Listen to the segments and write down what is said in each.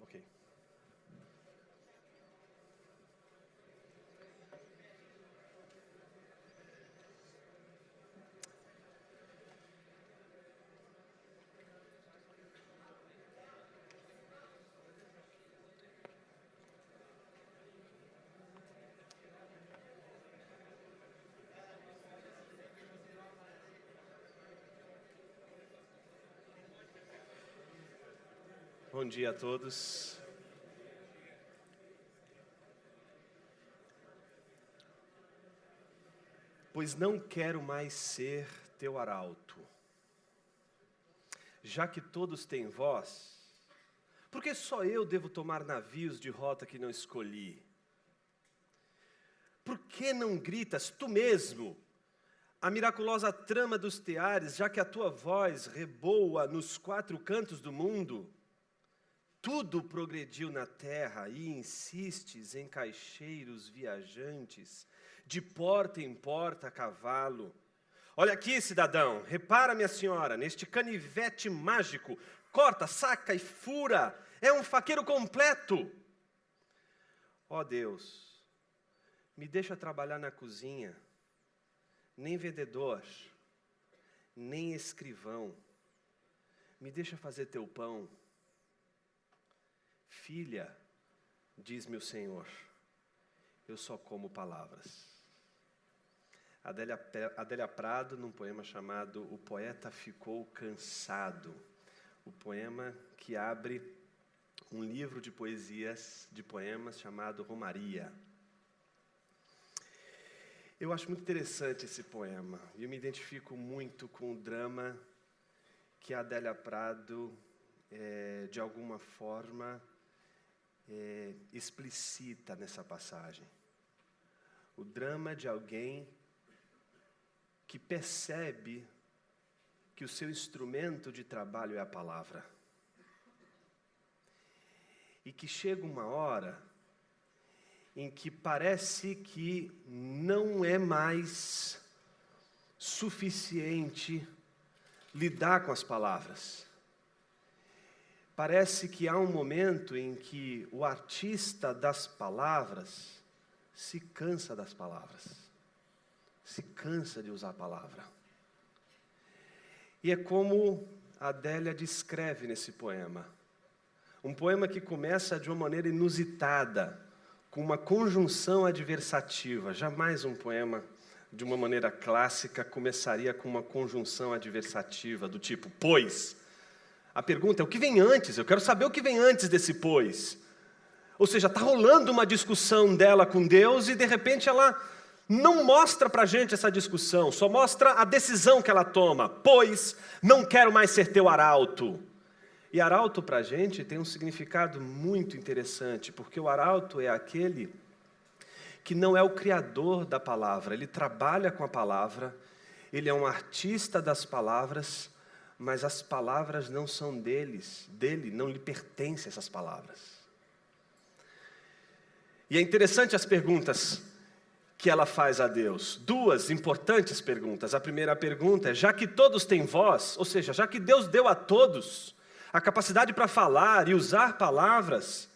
Ok. Bom dia a todos. Pois não quero mais ser teu arauto, já que todos têm voz, porque só eu devo tomar navios de rota que não escolhi? Por que não gritas tu mesmo a miraculosa trama dos teares, já que a tua voz reboa nos quatro cantos do mundo? Tudo progrediu na terra e insistes em caixeiros viajantes, de porta em porta a cavalo. Olha aqui, cidadão, repara, minha senhora, neste canivete mágico, corta, saca e fura, é um faqueiro completo. Ó Deus, me deixa trabalhar na cozinha, nem vendedor, nem escrivão, me deixa fazer teu pão. Filha, diz-me o Senhor, eu só como palavras. Adélia Prado, num poema chamado O Poeta Ficou Cansado, o poema que abre um livro de poemas chamado Romaria. Eu acho muito interessante esse poema, e eu me identifico muito com o drama que a Adélia Prado, de alguma forma, explicita nessa passagem. O drama de alguém que percebe que o seu instrumento de trabalho é a palavra. E que chega uma hora em que parece que não é mais suficiente lidar com as palavras. Parece que há um momento em que o artista das palavras se cansa das palavras, se cansa de usar a palavra. E é como a Adélia descreve nesse poema. Um poema que começa de uma maneira inusitada, com uma conjunção adversativa. Jamais um poema, de uma maneira clássica, começaria com uma conjunção adversativa, do tipo, pois. A pergunta é, o que vem antes? Eu quero saber o que vem antes desse pois. Ou seja, está rolando uma discussão dela com Deus e, de repente, ela não mostra para a gente essa discussão, só mostra a decisão que ela toma. Pois, não quero mais ser teu arauto. E arauto para a gente tem um significado muito interessante, porque o arauto é aquele que não é o criador da palavra, ele trabalha com a palavra, ele é um artista das palavras, mas as palavras não são dele, não lhe pertencem essas palavras. E é interessante as perguntas que ela faz a Deus. Duas importantes perguntas. A primeira pergunta é, já que todos têm voz, ou seja, já que Deus deu a todos a capacidade para falar e usar palavras,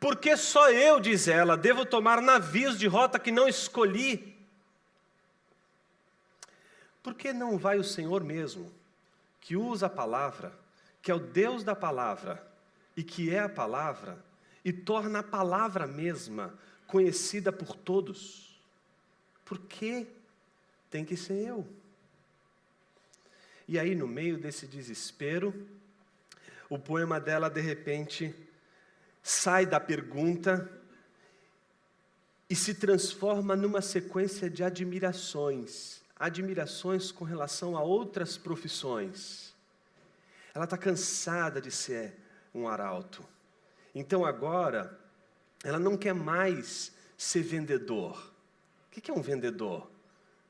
por que só eu, diz ela, devo tomar navios de rota que não escolhi? Por que não vai o Senhor mesmo, que usa a palavra, que é o Deus da palavra e que é a palavra, e torna a palavra mesma conhecida por todos? Por que tem que ser eu? E aí, no meio desse desespero, o poema dela, de repente, sai da pergunta e se transforma numa sequência de admirações com relação a outras profissões. Ela está cansada de ser um arauto. Então agora, ela não quer mais ser vendedor. O que é um vendedor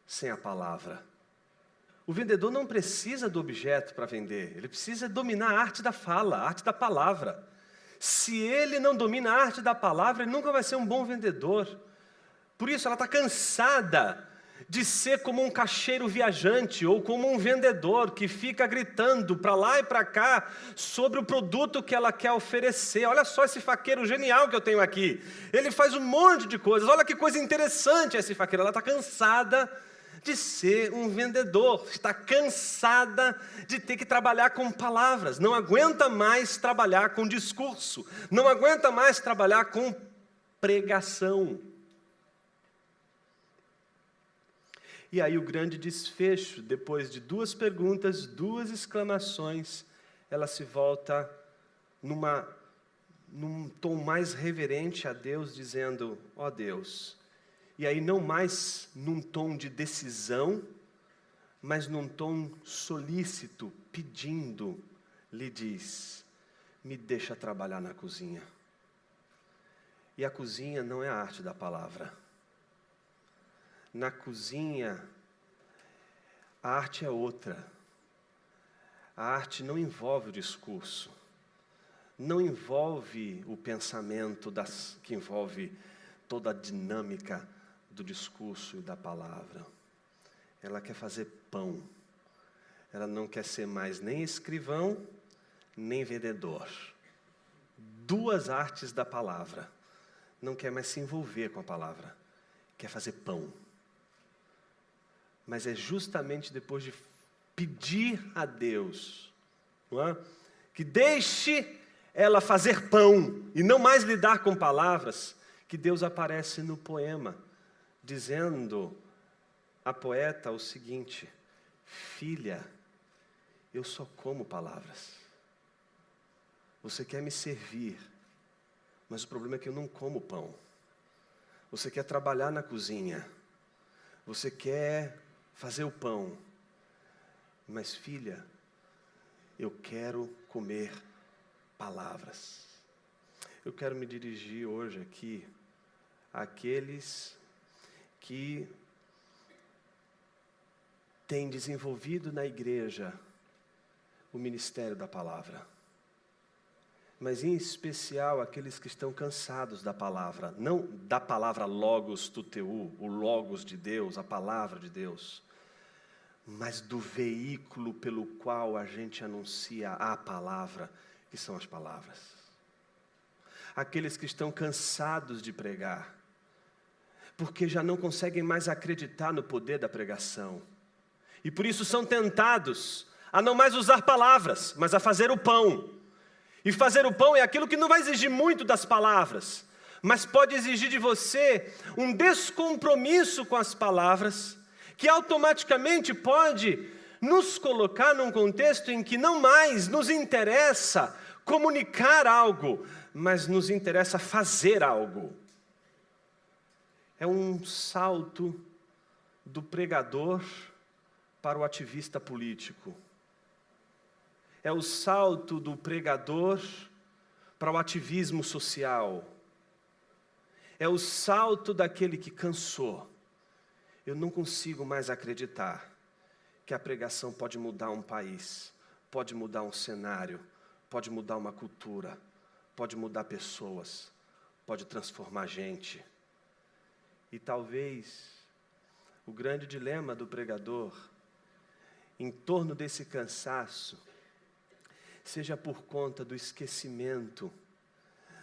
sem a palavra? O vendedor não precisa do objeto para vender, ele precisa dominar a arte da fala, a arte da palavra. Se ele não domina a arte da palavra, ele nunca vai ser um bom vendedor. Por isso ela está cansada de ser como um caixeiro viajante ou como um vendedor que fica gritando para lá e para cá sobre o produto que ela quer oferecer. Olha só esse faqueiro genial que eu tenho aqui. Ele faz um monte de coisas. Olha que coisa interessante esse faqueiro. Ela está cansada de ser um vendedor, está cansada de ter que trabalhar com palavras, não aguenta mais trabalhar com discurso, não aguenta mais trabalhar com pregação. E aí o grande desfecho, depois de 2 perguntas, 2 exclamações, ela se volta num tom mais reverente a Deus, dizendo, ó Deus, e aí não mais num tom de decisão, mas num tom solícito, pedindo, lhe diz, me deixa trabalhar na cozinha. E a cozinha não é a arte da palavra. Na cozinha, a arte é outra. A arte não envolve o discurso, não envolve o pensamento que envolve toda a dinâmica do discurso e da palavra. Ela quer fazer pão. Ela não quer ser mais nem escrivão, nem vendedor. 2 artes da palavra. Não quer mais se envolver com a palavra. Quer fazer pão. Mas é justamente depois de pedir a Deus, não é? Que deixe ela fazer pão e não mais lidar com palavras, que Deus aparece no poema, dizendo a poeta o seguinte, filha, eu só como palavras. Você quer me servir, mas o problema é que eu não como pão. Você quer trabalhar na cozinha, você quer fazer o pão, mas filha, eu quero comer palavras. Eu quero me dirigir hoje aqui àqueles que têm desenvolvido na igreja o ministério da palavra, mas em especial aqueles que estão cansados da palavra, não da palavra logos tuteu, o logos de Deus, a palavra de Deus, mas do veículo pelo qual a gente anuncia a palavra, que são as palavras. Aqueles que estão cansados de pregar, porque já não conseguem mais acreditar no poder da pregação, e por isso são tentados a não mais usar palavras, mas a fazer o pão. E fazer o pão é aquilo que não vai exigir muito das palavras, mas pode exigir de você um descompromisso com as palavras, que automaticamente pode nos colocar num contexto em que não mais nos interessa comunicar algo, mas nos interessa fazer algo. É um salto do pregador para o ativista político. É o salto do pregador para o ativismo social. É o salto daquele que cansou. Eu não consigo mais acreditar que a pregação pode mudar um país, pode mudar um cenário, pode mudar uma cultura, pode mudar pessoas, pode transformar gente. E talvez o grande dilema do pregador, em torno desse cansaço, seja por conta do esquecimento,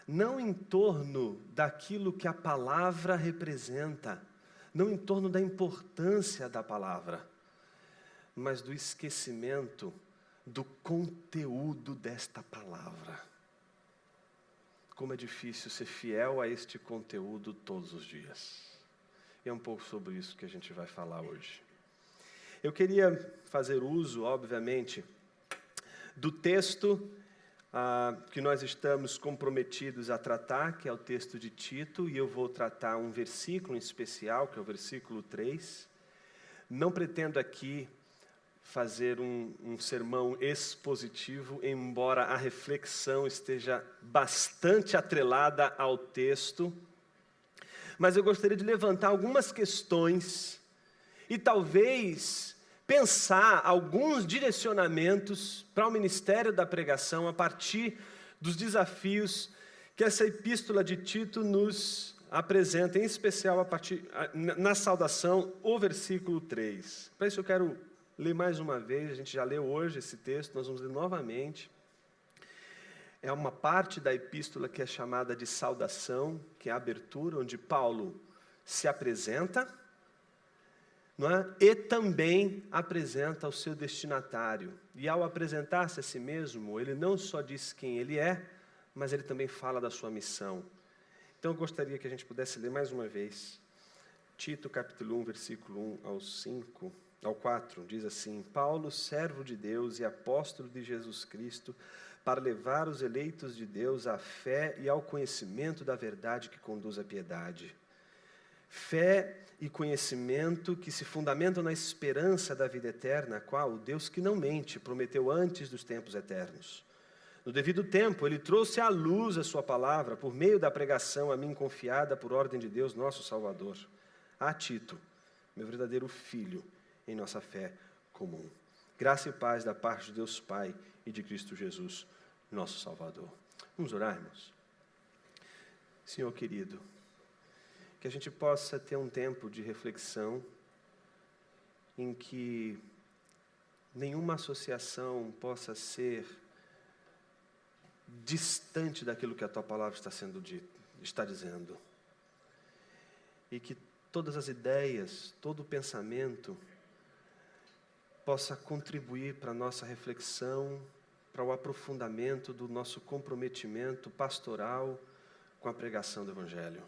não em torno daquilo que a palavra representa, não em torno da importância da palavra, mas do esquecimento do conteúdo desta palavra. Como é difícil ser fiel a este conteúdo todos os dias. E é um pouco sobre isso que a gente vai falar hoje. Eu queria fazer uso, obviamente, do texto que nós estamos comprometidos a tratar, que é o texto de Tito, e eu vou tratar um versículo em especial, que é o versículo 3. Não pretendo aqui fazer um sermão expositivo, embora a reflexão esteja bastante atrelada ao texto, mas eu gostaria de levantar algumas questões e talvez pensar alguns direcionamentos para o ministério da pregação a partir dos desafios que essa epístola de Tito nos apresenta, em especial, na saudação, o versículo 3. Para isso eu quero ler mais uma vez, a gente já leu hoje esse texto, nós vamos ler novamente. É uma parte da epístola que é chamada de saudação, que é a abertura, onde Paulo se apresenta, não é? E também apresenta o seu destinatário. E ao apresentar-se a si mesmo, ele não só diz quem ele é, mas ele também fala da sua missão. Então eu gostaria que a gente pudesse ler mais uma vez. Tito, capítulo 1, versículo 1 ao 4, diz assim: Paulo, servo de Deus e apóstolo de Jesus Cristo, para levar os eleitos de Deus à fé e ao conhecimento da verdade que conduz à piedade. Fé e conhecimento que se fundamentam na esperança da vida eterna, a qual o Deus que não mente prometeu antes dos tempos eternos. No devido tempo, ele trouxe à luz a sua palavra, por meio da pregação a mim confiada por ordem de Deus, nosso Salvador. A Tito, meu verdadeiro filho, em nossa fé comum. Graça e paz da parte de Deus Pai e de Cristo Jesus, nosso Salvador. Vamos orar, irmãos? Senhor querido, que a gente possa ter um tempo de reflexão em que nenhuma associação possa ser distante daquilo que a Tua palavra está dizendo. E que todas as ideias, todo o pensamento possa contribuir para a nossa reflexão, para o aprofundamento do nosso comprometimento pastoral com a pregação do Evangelho.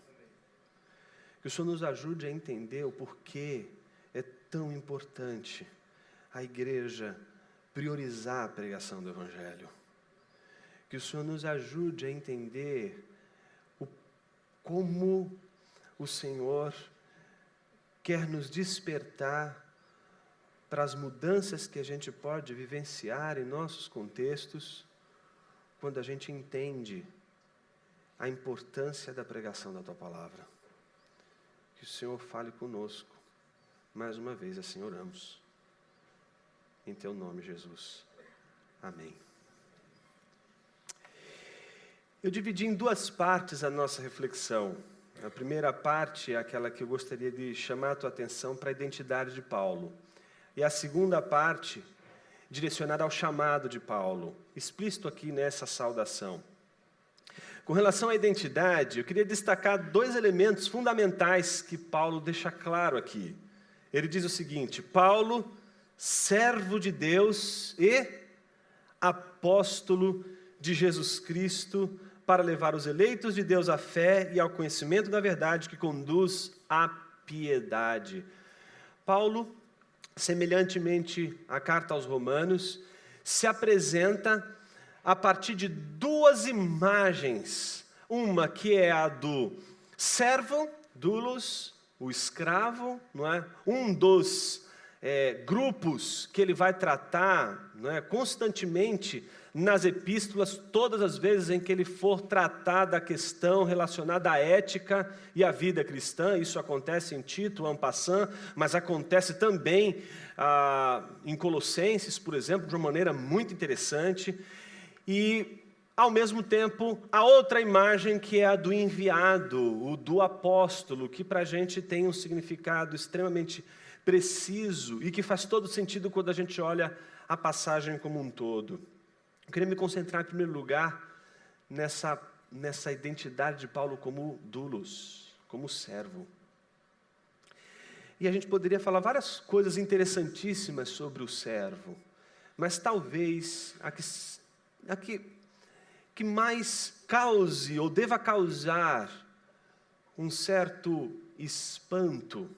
Que o Senhor nos ajude a entender o porquê é tão importante a igreja priorizar a pregação do Evangelho. Que o Senhor nos ajude a entender como o Senhor quer nos despertar para as mudanças que a gente pode vivenciar em nossos contextos, quando a gente entende a importância da pregação da Tua palavra. Que o Senhor fale conosco. Mais uma vez, assim oramos. Em Teu nome, Jesus. Amém. Eu dividi em duas partes a nossa reflexão. A primeira parte é aquela que eu gostaria de chamar a tua atenção para a identidade de Paulo. E a segunda parte, direcionada ao chamado de Paulo, explícito aqui nessa saudação. Com relação à identidade, eu queria destacar dois elementos fundamentais que Paulo deixa claro aqui. Ele diz o seguinte: Paulo, servo de Deus e apóstolo de Jesus Cristo, para levar os eleitos de Deus à fé e ao conhecimento da verdade que conduz à piedade. Paulo, semelhantemente à carta aos Romanos, se apresenta a partir de duas imagens. Uma que é a do servo, doulos, o escravo, não é? Um dos grupos que ele vai tratar, não é, constantemente nas epístolas, todas as vezes em que ele for tratar da questão relacionada à ética e à vida cristã. Isso acontece em Tito, en passant, mas acontece também em Colossenses, por exemplo, de uma maneira muito interessante. E, ao mesmo tempo, a outra imagem que é a do enviado, o do apóstolo, que para a gente tem um significado extremamente preciso e que faz todo sentido quando a gente olha a passagem como um todo. Eu queria me concentrar, em primeiro lugar, nessa identidade de Paulo como doulos, como servo. E a gente poderia falar várias coisas interessantíssimas sobre o servo, mas talvez a que mais cause ou deva causar um certo espanto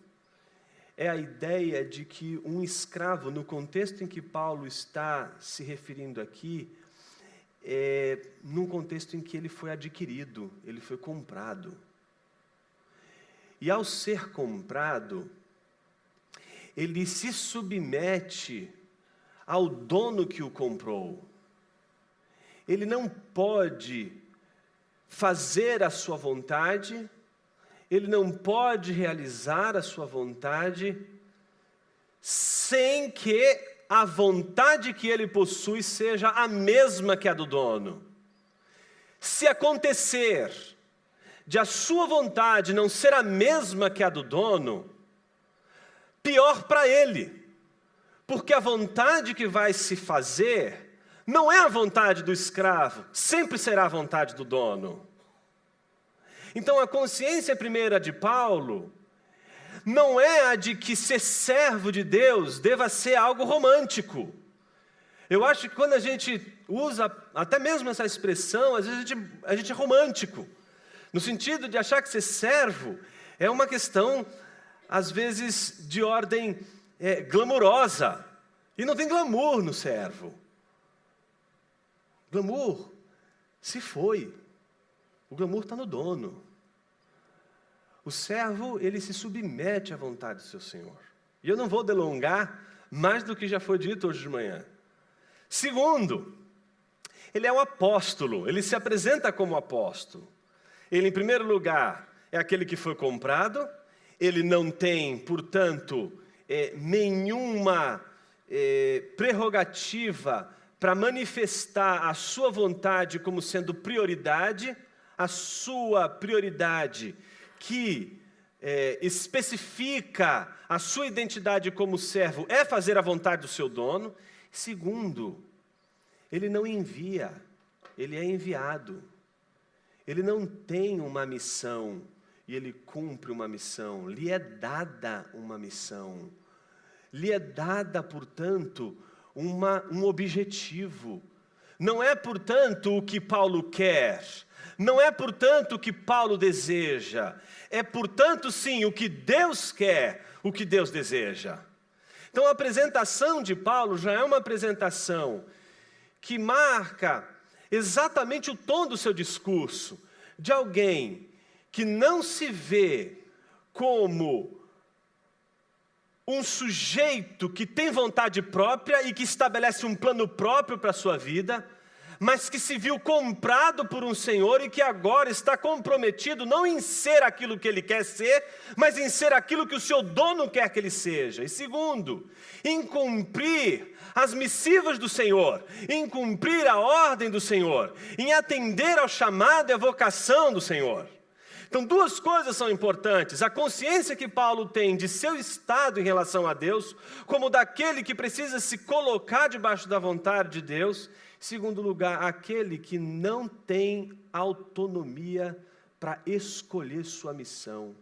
é a ideia de que um escravo, no contexto em que Paulo está se referindo aqui, num contexto em que ele foi adquirido, ele foi comprado. E ao ser comprado, ele se submete ao dono que o comprou. Ele não pode fazer a sua vontade, ele não pode realizar a sua vontade sem que a vontade que ele possui seja a mesma que a do dono. Se acontecer de a sua vontade não ser a mesma que a do dono, pior para ele. Porque a vontade que vai se fazer não é a vontade do escravo, sempre será a vontade do dono. Então a consciência primeira de Paulo não é a de que ser servo de Deus deva ser algo romântico. Eu acho que quando a gente usa até mesmo essa expressão, às vezes a gente é romântico, no sentido de achar que ser servo é uma questão, às vezes, de ordem glamurosa. E não tem glamour no servo. Glamour se foi. O glamour está no dono. O servo, ele se submete à vontade do seu Senhor. E eu não vou delongar mais do que já foi dito hoje de manhã. Segundo, ele é um apóstolo, ele se apresenta como apóstolo. Ele, em primeiro lugar, é aquele que foi comprado, ele não tem, portanto, nenhuma prerrogativa para manifestar a sua vontade como sendo prioridade, a sua prioridade que especifica a sua identidade como servo é fazer a vontade do seu dono. Segundo, ele não envia, ele é enviado. Ele não tem uma missão e ele cumpre uma missão. Lhe é dada uma missão. Lhe é dada, portanto, um objetivo. Não é, portanto, o que Paulo quer. Não é, portanto, o que Paulo deseja. É, portanto, sim, o que Deus quer, o que Deus deseja. Então, a apresentação de Paulo já é uma apresentação que marca exatamente o tom do seu discurso, de alguém que não se vê como um sujeito que tem vontade própria e que estabelece um plano próprio para a sua vida, mas que se viu comprado por um Senhor e que agora está comprometido não em ser aquilo que ele quer ser, mas em ser aquilo que o seu dono quer que ele seja. E segundo, em cumprir as missivas do Senhor, em cumprir a ordem do Senhor, em atender ao chamado e à vocação do Senhor. Então, duas coisas são importantes: a consciência que Paulo tem de seu estado em relação a Deus, como daquele que precisa se colocar debaixo da vontade de Deus. Em segundo lugar, aquele que não tem autonomia para escolher sua missão.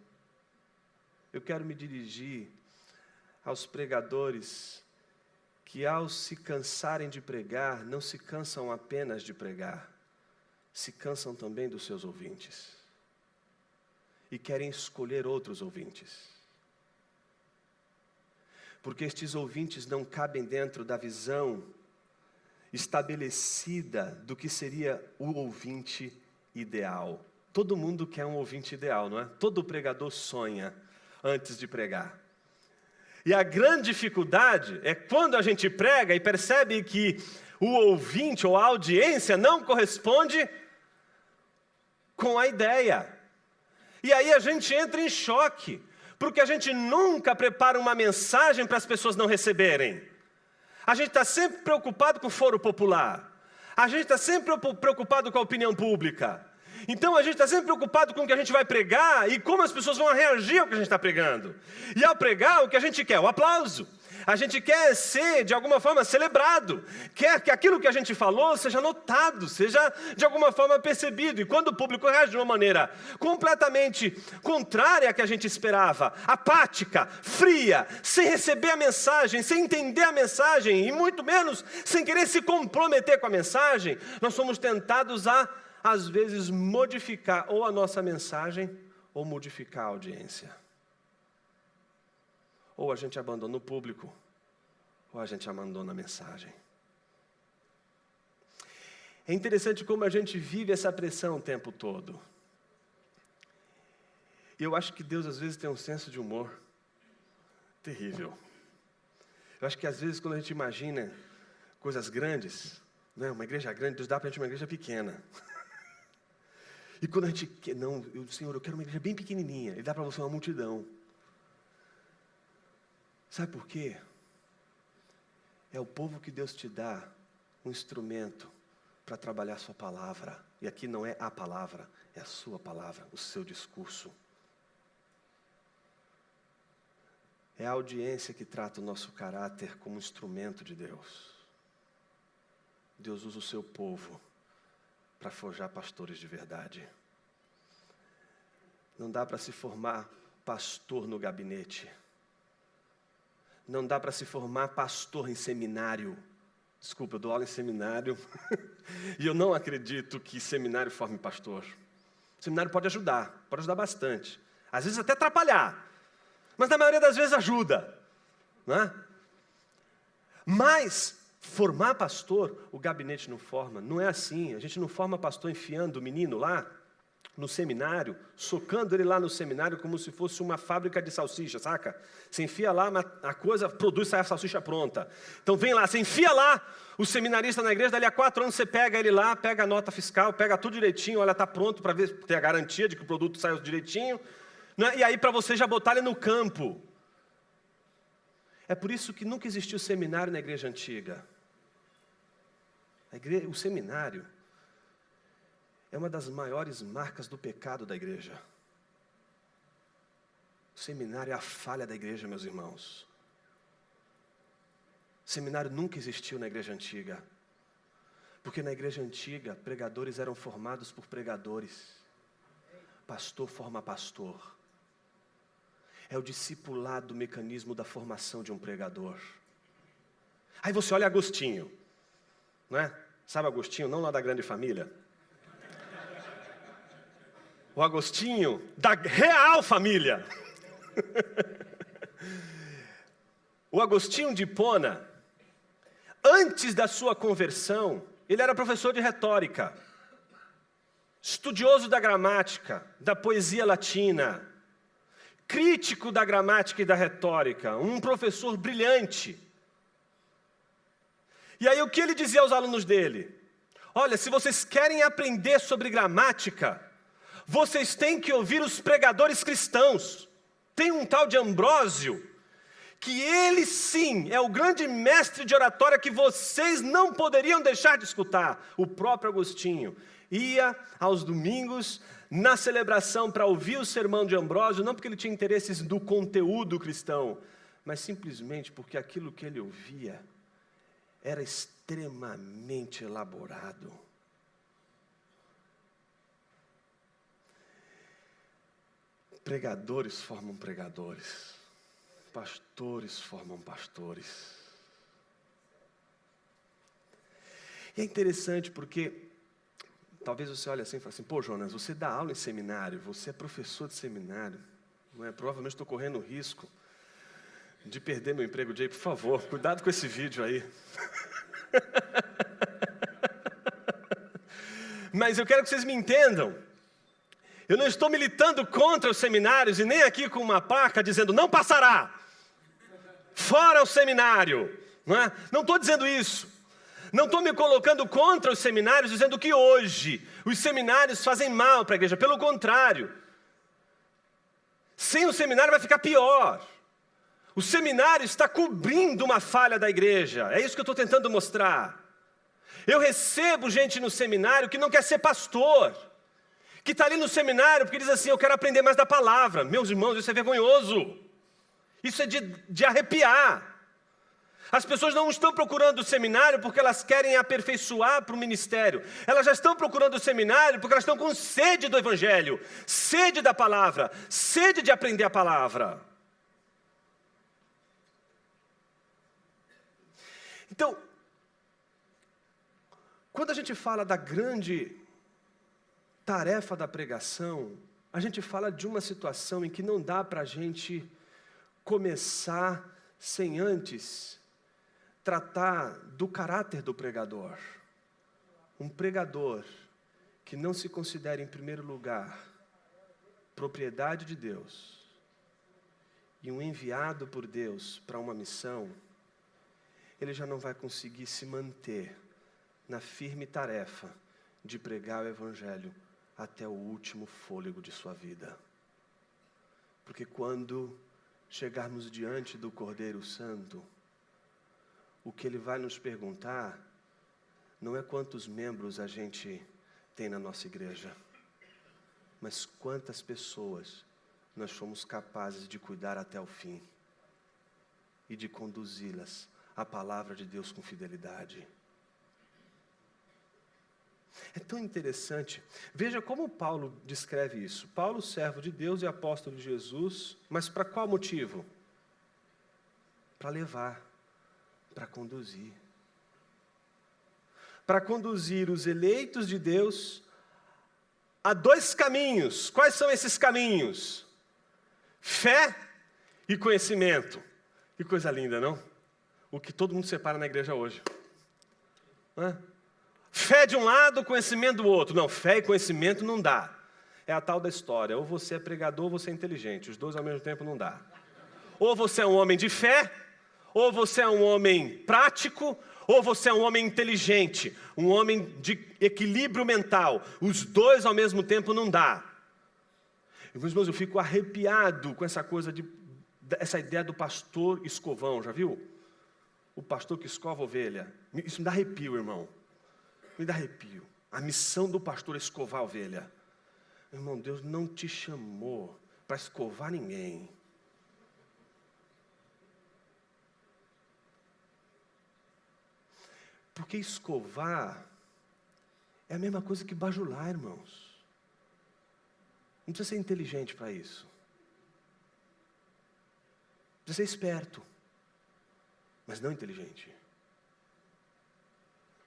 Eu quero me dirigir aos pregadores que, ao se cansarem de pregar, não se cansam apenas de pregar, se cansam também dos seus ouvintes. E querem escolher outros ouvintes. Porque estes ouvintes não cabem dentro da visão estabelecida do que seria o ouvinte ideal. Todo mundo quer um ouvinte ideal, não é? Todo pregador sonha antes de pregar. E a grande dificuldade é quando a gente prega e percebe que o ouvinte ou a audiência não corresponde com a ideia. E aí a gente entra em choque, porque a gente nunca prepara uma mensagem para as pessoas não receberem. A gente está sempre preocupado com o foro popular. A gente está sempre preocupado com a opinião pública. Então a gente está sempre preocupado com o que a gente vai pregar e como as pessoas vão reagir ao que a gente está pregando. E ao pregar, o que a gente quer? O aplauso. A gente quer ser, de alguma forma, celebrado. Quer que aquilo que a gente falou seja notado, seja, de alguma forma, percebido. E quando o público reage de uma maneira completamente contrária à que a gente esperava, apática, fria, sem receber a mensagem, sem entender a mensagem, e muito menos sem querer se comprometer com a mensagem, nós somos tentados a, às vezes, modificar ou a nossa mensagem ou modificar a audiência. Ou a gente abandona o público, ou a gente abandona a mensagem. É interessante como a gente vive essa pressão o tempo todo. E eu acho que Deus às vezes tem um senso de humor terrível. Eu acho que às vezes quando a gente imagina coisas grandes, né, uma igreja grande, Deus dá para a gente uma igreja pequena. E quando a gente quer, não, Senhor, eu quero uma igreja bem pequenininha, Ele dá para você uma multidão. Sabe por quê? É o povo que Deus te dá um instrumento para trabalhar a sua palavra. E aqui não é a palavra, é a sua palavra, o seu discurso. É a audiência que trata o nosso caráter como instrumento de Deus. Deus usa o seu povo para forjar pastores de verdade. Não dá para se formar pastor no gabinete. Não dá para se formar pastor em seminário. Desculpa, eu dou aula em seminário e eu não acredito que seminário forme pastor. Seminário pode ajudar bastante. Às vezes até atrapalhar, mas na maioria das vezes ajuda, né? Mas formar pastor, o gabinete não forma. Não é assim. A gente não forma pastor enfiando o menino lá no seminário, socando ele lá no seminário como se fosse uma fábrica de salsicha, saca? Você enfia lá, a coisa produz, sai a salsicha pronta. Então vem lá, você enfia lá o seminarista na igreja, dali a 4 anos você pega ele lá, pega a nota fiscal, pega tudo direitinho, olha, está pronto para ver, ter a garantia de que o produto saiu direitinho, né? E aí para você já botar ele no campo. É por isso que nunca existiu seminário na igreja antiga. O seminário é uma das maiores marcas do pecado da igreja. O seminário é a falha da igreja, meus irmãos. O seminário nunca existiu na igreja antiga. Porque na igreja antiga, pregadores eram formados por pregadores. Pastor forma pastor. É o discipulado do mecanismo da formação de um pregador. Aí você olha Agostinho, não é? Sabe Agostinho, não lá da grande família? O Agostinho da real família. O Agostinho de Hipona, antes da sua conversão, ele era professor de retórica, estudioso da gramática, da poesia latina, crítico da gramática e da retórica, um professor brilhante. E aí o que ele dizia aos alunos dele? Olha, se vocês querem aprender sobre gramática, vocês têm que ouvir os pregadores cristãos. Tem um tal de Ambrósio, que ele sim é o grande mestre de oratória que vocês não poderiam deixar de escutar. O próprio Agostinho ia aos domingos na celebração para ouvir o sermão de Ambrósio, não porque ele tinha interesses do conteúdo cristão, mas simplesmente porque aquilo que ele ouvia era extremamente elaborado. Pregadores formam pregadores. Pastores formam pastores. E é interessante porque talvez você olhe assim e fale assim, pô Jonas, você dá aula em seminário, você é professor de seminário, não é? Provavelmente estou correndo risco de perder meu emprego. Jay, por favor, cuidado com esse vídeo aí. Mas eu quero que vocês me entendam. Eu não estou militando contra os seminários e nem aqui com uma placa dizendo não passará. Fora o seminário. Não estou dizendo isso. Não estou me colocando contra os seminários dizendo que hoje os seminários fazem mal para a igreja. Pelo contrário. Sem o seminário vai ficar pior. O seminário está cobrindo uma falha da igreja. É isso que eu estou tentando mostrar. Eu recebo gente no seminário que não quer ser pastor. Que está ali no seminário porque diz assim, eu quero aprender mais da palavra. Meus irmãos, isso é vergonhoso. Isso é de arrepiar. As pessoas não estão procurando o seminário porque elas querem aperfeiçoar para o ministério. Elas já estão procurando o seminário porque elas estão com sede do evangelho, sede da palavra, sede de aprender a palavra. Então, quando a gente fala da grande tarefa da pregação, a gente fala de uma situação em que não dá para a gente começar sem antes tratar do caráter do pregador. Um pregador que não se considera, em primeiro lugar, propriedade de Deus e um enviado por Deus para uma missão, ele já não vai conseguir se manter na firme tarefa de pregar o evangelho até o último fôlego de sua vida. Porque quando chegarmos diante do Cordeiro Santo, o que ele vai nos perguntar não é quantos membros a gente tem na nossa igreja, mas quantas pessoas nós fomos capazes de cuidar até o fim e de conduzi-las à palavra de Deus com fidelidade. É tão interessante. Veja como Paulo descreve isso. Paulo, servo de Deus e apóstolo de Jesus, mas para qual motivo? Para levar, para conduzir. Para conduzir os eleitos de Deus a 2 caminhos. Quais são esses caminhos? Fé e conhecimento. Que coisa linda, não? O que todo mundo separa na igreja hoje. Não é? Fé de um lado, conhecimento do outro. Não, fé e conhecimento não dá. É a tal da história. Ou você é pregador ou você é inteligente. Os dois ao mesmo tempo não dá. Ou você é um homem de fé, ou você é um homem prático, ou você é um homem inteligente, um homem de equilíbrio mental. Os dois ao mesmo tempo não dá. Meus irmãos, eu fico arrepiado com essa coisa essa ideia do pastor escovão, já viu? O pastor que escova a ovelha. Isso me dá arrepio, irmão. Me dá arrepio. A missão do pastor é escovar a ovelha. Irmão, Deus não te chamou para escovar ninguém. Porque escovar é a mesma coisa que bajular, irmãos. Não precisa ser inteligente para isso. Precisa ser esperto, mas não inteligente.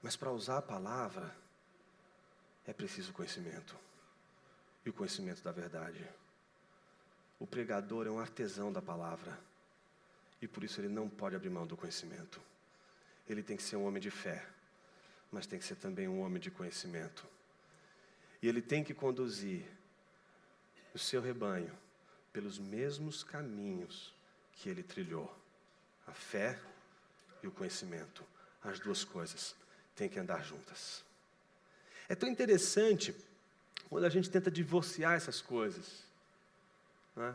Mas para usar a palavra, é preciso conhecimento. E o conhecimento da verdade. O pregador é um artesão da palavra. E por isso ele não pode abrir mão do conhecimento. Ele tem que ser um homem de fé, mas tem que ser também um homem de conhecimento. E ele tem que conduzir o seu rebanho pelos mesmos caminhos que ele trilhou. A fé e o conhecimento. As duas coisas têm que andar juntas. É tão interessante quando a gente tenta divorciar essas coisas. Né?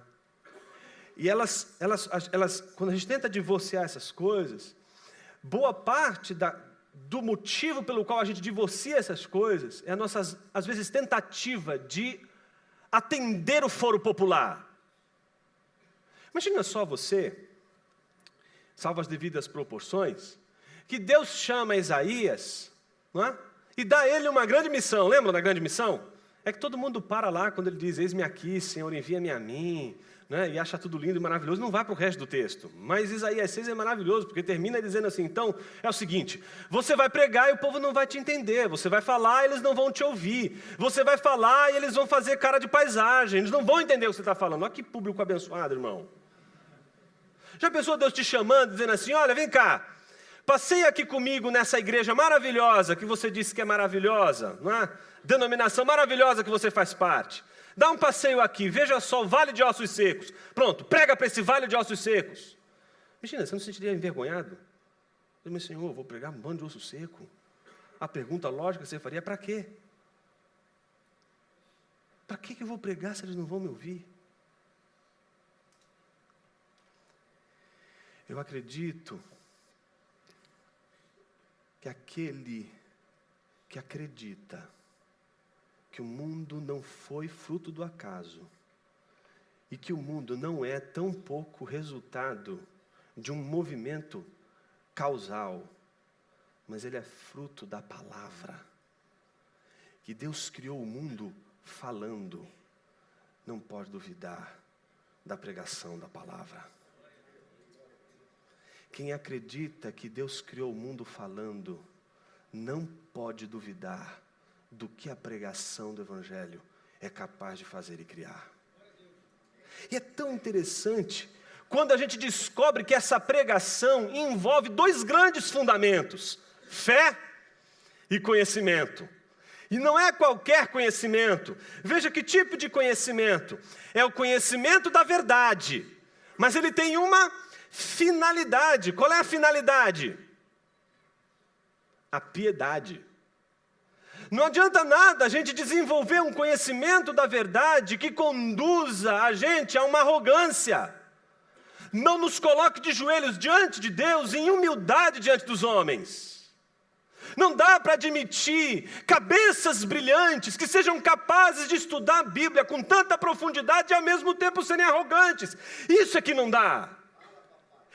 E quando a gente tenta divorciar essas coisas, boa parte do motivo pelo qual a gente divorcia essas coisas é a nossa, às vezes, tentativa de atender o foro popular. Imagina só você, salvo as devidas proporções, que Deus chama Isaías, não é? E dá a ele uma grande missão. Lembra da grande missão? É que todo mundo para lá quando ele diz, eis-me aqui, Senhor, envia-me a mim, né? E acha tudo lindo e maravilhoso, não vai para o resto do texto. Mas Isaías 6 é maravilhoso, porque termina dizendo assim, então, é o seguinte, você vai pregar e o povo não vai te entender, você vai falar e eles não vão te ouvir, você vai falar e eles vão fazer cara de paisagem, eles não vão entender o que você está falando. Olha que público abençoado, irmão. Já pensou Deus te chamando, dizendo assim, olha, vem cá, passeia aqui comigo nessa igreja maravilhosa, que você disse que é maravilhosa, não é? Denominação maravilhosa que você faz parte. Dá um passeio aqui, veja só o vale de ossos secos. Pronto, prega para esse vale de ossos secos. Imagina, você não se sentiria envergonhado? Meu Senhor, vou pregar um bando de osso seco. A pergunta lógica que você faria é para quê? Para que eu vou pregar se eles não vão me ouvir? Eu acredito que aquele que acredita que o mundo não foi fruto do acaso e que o mundo não é tão pouco resultado de um movimento causal, mas ele é fruto da palavra, que Deus criou o mundo falando, não pode duvidar da pregação da palavra. Quem acredita que Deus criou o mundo falando, não pode duvidar do que a pregação do Evangelho é capaz de fazer e criar. E é tão interessante quando a gente descobre que essa pregação envolve 2 grandes fundamentos: fé e conhecimento. E não é qualquer conhecimento. Veja que tipo de conhecimento. É o conhecimento da verdade, mas ele tem uma finalidade. Qual é a finalidade? A piedade. Não adianta nada a gente desenvolver um conhecimento da verdade que conduza a gente a uma arrogância. Não nos coloque de joelhos diante de Deus em humildade diante dos homens. Não dá para admitir cabeças brilhantes que sejam capazes de estudar a Bíblia com tanta profundidade e ao mesmo tempo serem arrogantes. Isso é que não dá.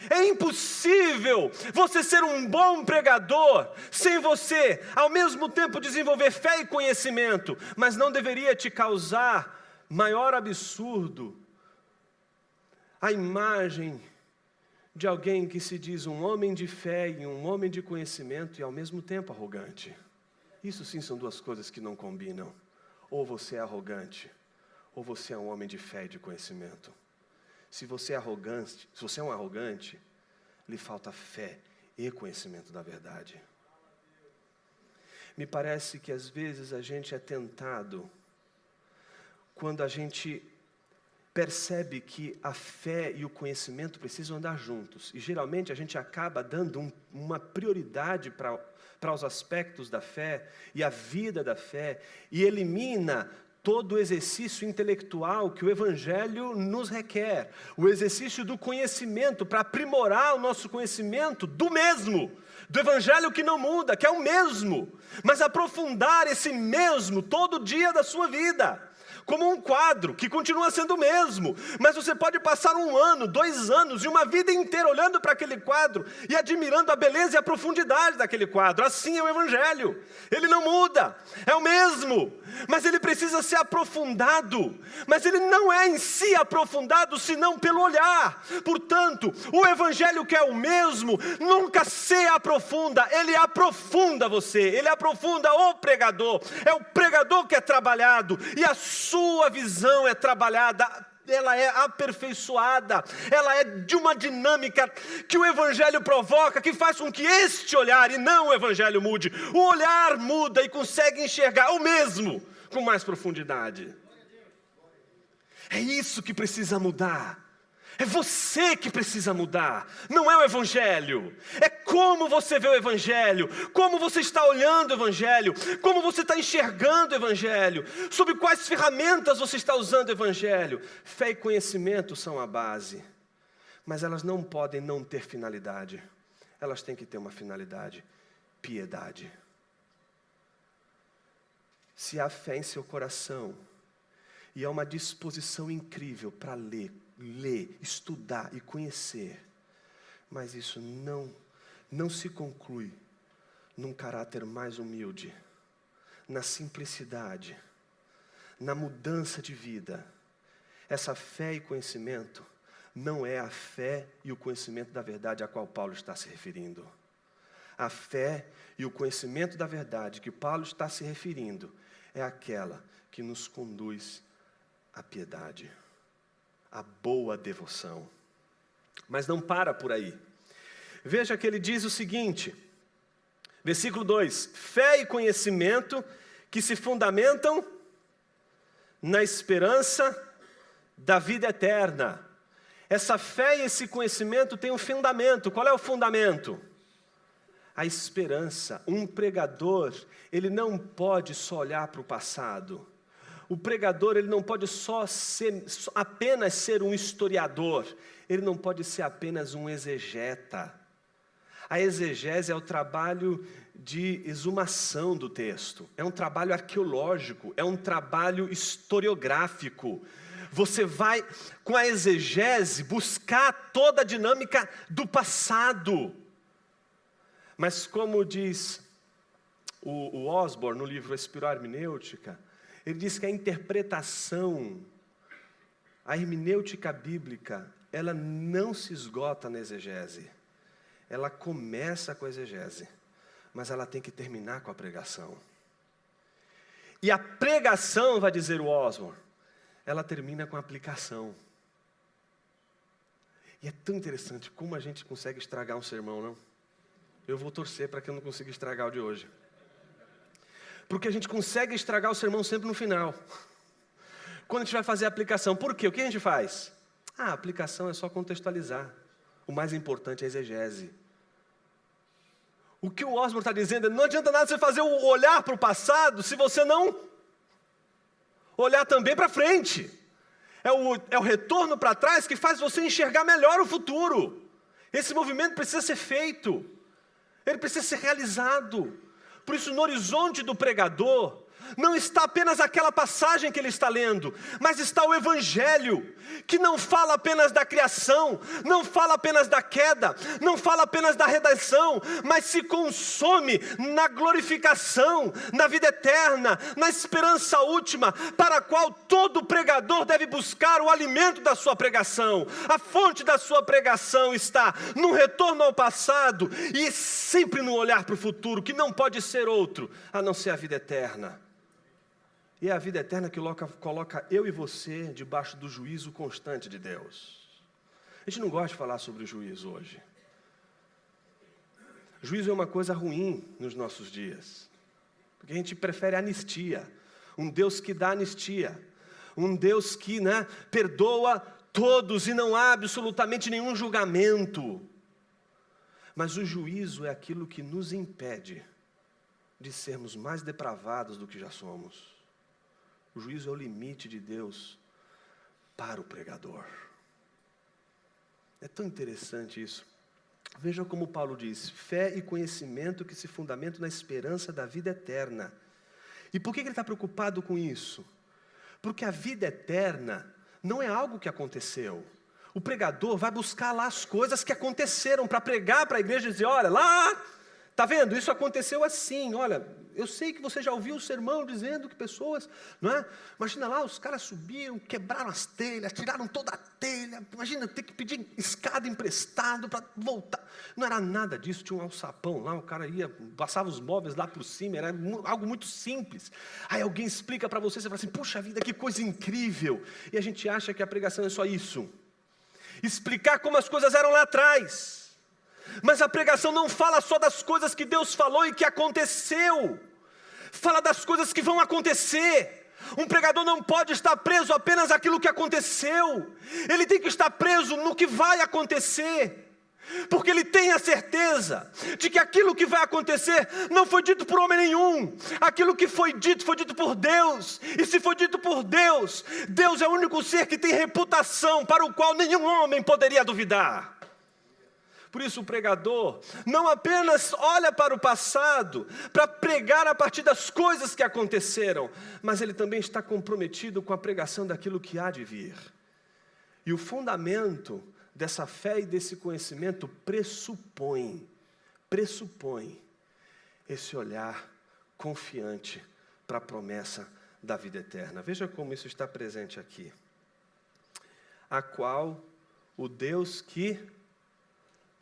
É impossível você ser um bom pregador sem você, ao mesmo tempo, desenvolver fé e conhecimento, mas não deveria te causar maior absurdo a imagem de alguém que se diz um homem de fé e um homem de conhecimento e ao mesmo tempo arrogante. Isso sim são duas coisas que não combinam. Ou você é arrogante, ou você é um homem de fé e de conhecimento. Se você é um arrogante, lhe falta fé e conhecimento da verdade. Me parece que às vezes a gente é tentado, quando a gente percebe que a fé e o conhecimento precisam andar juntos. E geralmente a gente acaba dando uma prioridade para os aspectos da fé e a vida da fé, e elimina todo o exercício intelectual que o Evangelho nos requer, o exercício do conhecimento, para aprimorar o nosso conhecimento do mesmo, do Evangelho que não muda, que é o mesmo, mas aprofundar esse mesmo todo dia da sua vida, como um quadro que continua sendo o mesmo, mas você pode passar 1 ano, 2 anos e uma vida inteira olhando para aquele quadro e admirando a beleza e a profundidade daquele quadro. Assim é o Evangelho, ele não muda, é o mesmo, mas ele precisa ser aprofundado, mas ele não é em si aprofundado senão pelo olhar. Portanto, o Evangelho que é o mesmo, nunca se aprofunda, ele aprofunda você, ele aprofunda o pregador, é o pregador que é trabalhado, e a sua visão é trabalhada, ela é aperfeiçoada, ela é de uma dinâmica que o Evangelho provoca, que faz com que este olhar, e não o Evangelho, mude. O olhar muda e consegue enxergar o mesmo com mais profundidade. É isso que precisa mudar. É você que precisa mudar, não é o Evangelho. É como você vê o Evangelho, como você está olhando o Evangelho, como você está enxergando o Evangelho, sob quais ferramentas você está usando o Evangelho. Fé e conhecimento são a base, mas elas não podem não ter finalidade. Elas têm que ter uma finalidade: piedade. Se há fé em seu coração e há uma disposição incrível para ler, estudar e conhecer, mas isso não se conclui num caráter mais humilde, na simplicidade, na mudança de vida. Essa fé e conhecimento não é a fé e o conhecimento da verdade a qual Paulo está se referindo. A fé e o conhecimento da verdade que Paulo está se referindo é aquela que nos conduz à piedade, a boa devoção. Mas não para por aí. Veja que ele diz o seguinte, versículo 2: fé e conhecimento que se fundamentam na esperança da vida eterna. Essa fé e esse conhecimento tem um fundamento. Qual é o fundamento? A esperança. Um pregador, ele não pode só olhar para o passado. O pregador, ele não pode apenas ser um historiador, ele não pode ser apenas um exegeta. A exegese é o trabalho de exumação do texto, é um trabalho arqueológico, é um trabalho historiográfico. Você vai, com a exegese, buscar toda a dinâmica do passado. Mas como diz o Osborne no livro Espiral Hermenêutica, ele diz que a interpretação, a hermenêutica bíblica, ela não se esgota na exegese. Ela começa com a exegese, mas ela tem que terminar com a pregação. E a pregação, vai dizer o Osborne, ela termina com a aplicação. E é tão interessante como a gente consegue estragar um sermão, não? Eu vou torcer para que eu não consiga estragar o de hoje. Porque a gente consegue estragar o sermão sempre no final. Quando a gente vai fazer a aplicação. Por quê? O que a gente faz? A aplicação é só contextualizar. O mais importante é a exegese. O que o Osborne está dizendo é: não adianta nada você fazer o olhar para o passado se você não olhar também para frente. É o retorno para trás que faz você enxergar melhor o futuro. Esse movimento precisa ser feito. Ele precisa ser realizado. Por isso, no horizonte do pregador, não está apenas aquela passagem que ele está lendo, mas está o Evangelho, que não fala apenas da criação, não fala apenas da queda, não fala apenas da redenção, mas se consome na glorificação, na vida eterna, na esperança última, para a qual todo pregador deve buscar o alimento da sua pregação. A fonte da sua pregação está no retorno ao passado e sempre no olhar para o futuro, que não pode ser outro, a não ser a vida eterna. E é a vida eterna que coloca eu e você debaixo do juízo constante de Deus. A gente não gosta de falar sobre o juízo hoje. Juízo é uma coisa ruim nos nossos dias. Porque a gente prefere anistia. Um Deus que dá anistia. Um Deus que, perdoa todos e não há absolutamente nenhum julgamento. Mas o juízo é aquilo que nos impede de sermos mais depravados do que já somos. O juízo é o limite de Deus para o pregador. É tão interessante isso. Veja como Paulo diz: fé e conhecimento que se fundamentam na esperança da vida eterna. E por que ele está preocupado com isso? Porque a vida eterna não é algo que aconteceu. O pregador vai buscar lá as coisas que aconteceram para pregar para a igreja e dizer: olha, lá, está vendo? Isso aconteceu assim, olha. Eu sei que você já ouviu o sermão dizendo que pessoas, imagina lá, os caras subiram, quebraram as telhas, tiraram toda a telha, imagina ter que pedir escada emprestado para voltar. Não era nada disso, tinha um alçapão lá, o cara passava os móveis lá por cima, era algo muito simples. Aí alguém explica para você fala assim: puxa vida, que coisa incrível. E a gente acha que a pregação é só isso. Explicar como as coisas eram lá atrás. Mas a pregação não fala só das coisas que Deus falou e que aconteceu. Fala das coisas que vão acontecer. Um pregador não pode estar preso apenas àquilo que aconteceu. Ele tem que estar preso no que vai acontecer. Porque ele tem a certeza de que aquilo que vai acontecer não foi dito por homem nenhum. Aquilo que foi dito por Deus. E se foi dito por Deus, Deus é o único ser que tem reputação para o qual nenhum homem poderia duvidar. Por isso o pregador não apenas olha para o passado, para pregar a partir das coisas que aconteceram, mas ele também está comprometido com a pregação daquilo que há de vir. E o fundamento dessa fé e desse conhecimento pressupõe esse olhar confiante para a promessa da vida eterna. Veja como isso está presente aqui. A qual o Deus que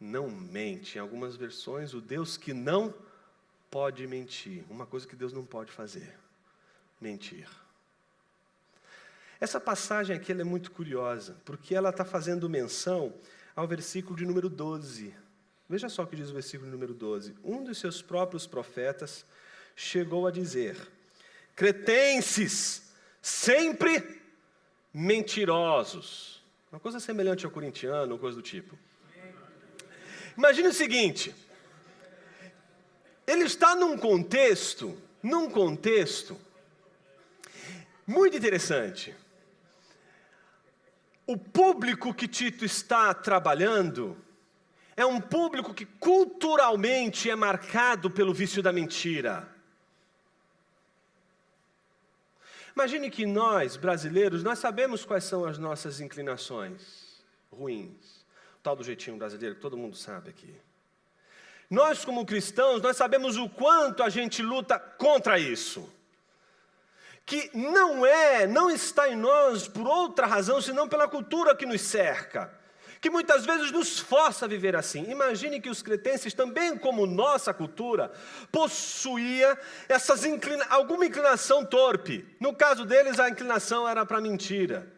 não mente. Em algumas versões, o Deus que não pode mentir. Uma coisa que Deus não pode fazer: mentir. Essa passagem aqui ela é muito curiosa, porque ela está fazendo menção ao versículo de número 12. Veja só o que diz o versículo número 12. Um dos seus próprios profetas chegou a dizer: cretenses, sempre mentirosos. Uma coisa semelhante ao corintiano, uma coisa do tipo. Imagine o seguinte, ele está num contexto muito interessante. O público que Tito está trabalhando é um público que culturalmente é marcado pelo vício da mentira. Imagine que nós, brasileiros, nós sabemos quais são as nossas inclinações ruins. Tal do jeitinho brasileiro, que todo mundo sabe aqui. Nós, como cristãos, nós sabemos o quanto a gente luta contra isso. Que não está em nós por outra razão, senão pela cultura que nos cerca. Que muitas vezes nos força a viver assim. Imagine que os cretenses, também como nossa cultura, possuía alguma inclinação torpe. No caso deles, a inclinação era para a mentira.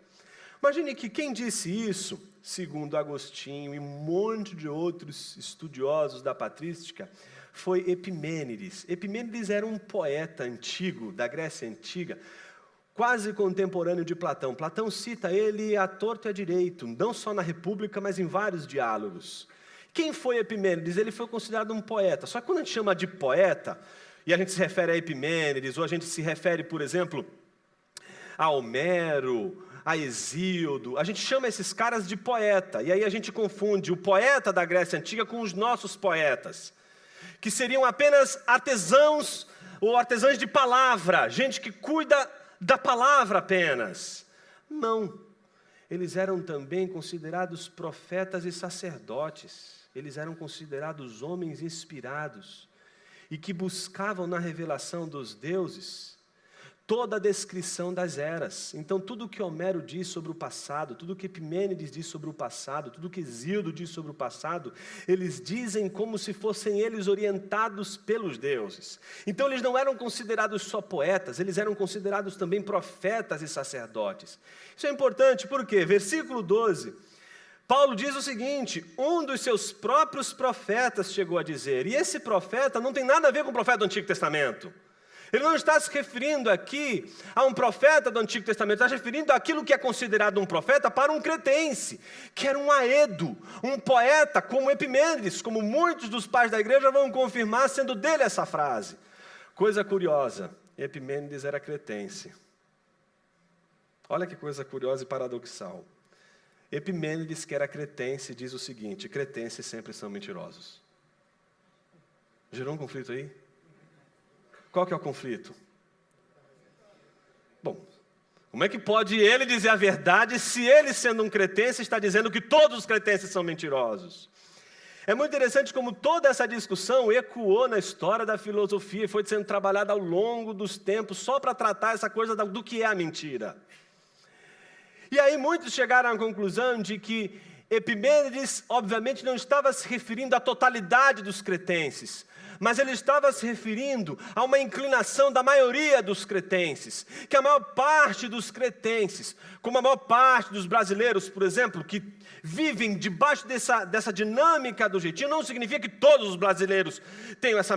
Imagine que quem disse isso, segundo Agostinho e um monte de outros estudiosos da patrística, foi Epimênides. Epimênides era um poeta antigo, da Grécia Antiga, quase contemporâneo de Platão. Platão cita ele à torto e à direito, não só na República, mas em vários diálogos. Quem foi Epimênides? Ele foi considerado um poeta. Só que quando a gente chama de poeta, e a gente se refere a Epimênides, ou a gente se refere, por exemplo, a Homero, a Hesíodo, a gente chama esses caras de poeta, e aí a gente confunde o poeta da Grécia Antiga com os nossos poetas, que seriam apenas artesãos ou artesãs de palavra, gente que cuida da palavra apenas. Não, eles eram também considerados profetas e sacerdotes, eles eram considerados homens inspirados e que buscavam na revelação dos deuses toda a descrição das eras. Então, tudo que Homero diz sobre o passado, tudo que Epimênides diz sobre o passado, tudo que Hesíodo diz sobre o passado, eles dizem como se fossem eles orientados pelos deuses. Então, eles não eram considerados só poetas, eles eram considerados também profetas e sacerdotes. Isso é importante porque, versículo 12, Paulo diz o seguinte: um dos seus próprios profetas chegou a dizer, e esse profeta não tem nada a ver com o profeta do Antigo Testamento. Ele não está se referindo aqui a um profeta do Antigo Testamento, está se referindo àquilo que é considerado um profeta para um cretense, que era um aedo, um poeta como Epimênides, como muitos dos pais da igreja vão confirmar, sendo dele essa frase. Coisa curiosa, Epimênides era cretense. Olha que coisa curiosa e paradoxal. Epimênides, que era cretense, diz o seguinte: cretenses sempre são mentirosos. Gerou um conflito aí? Qual que é o conflito? Bom, como é que pode ele dizer a verdade se ele, sendo um cretense, está dizendo que todos os cretenses são mentirosos? É muito interessante como toda essa discussão ecoou na história da filosofia e foi sendo trabalhada ao longo dos tempos só para tratar essa coisa do que é a mentira. E aí muitos chegaram à conclusão de que Epimênides, obviamente, não estava se referindo à totalidade dos cretenses, mas ele estava se referindo a uma inclinação da maioria dos cretenses, que a maior parte dos cretenses, como a maior parte dos brasileiros, por exemplo, que vivem debaixo dessa dinâmica do jeitinho, não significa que todos os brasileiros tenham essa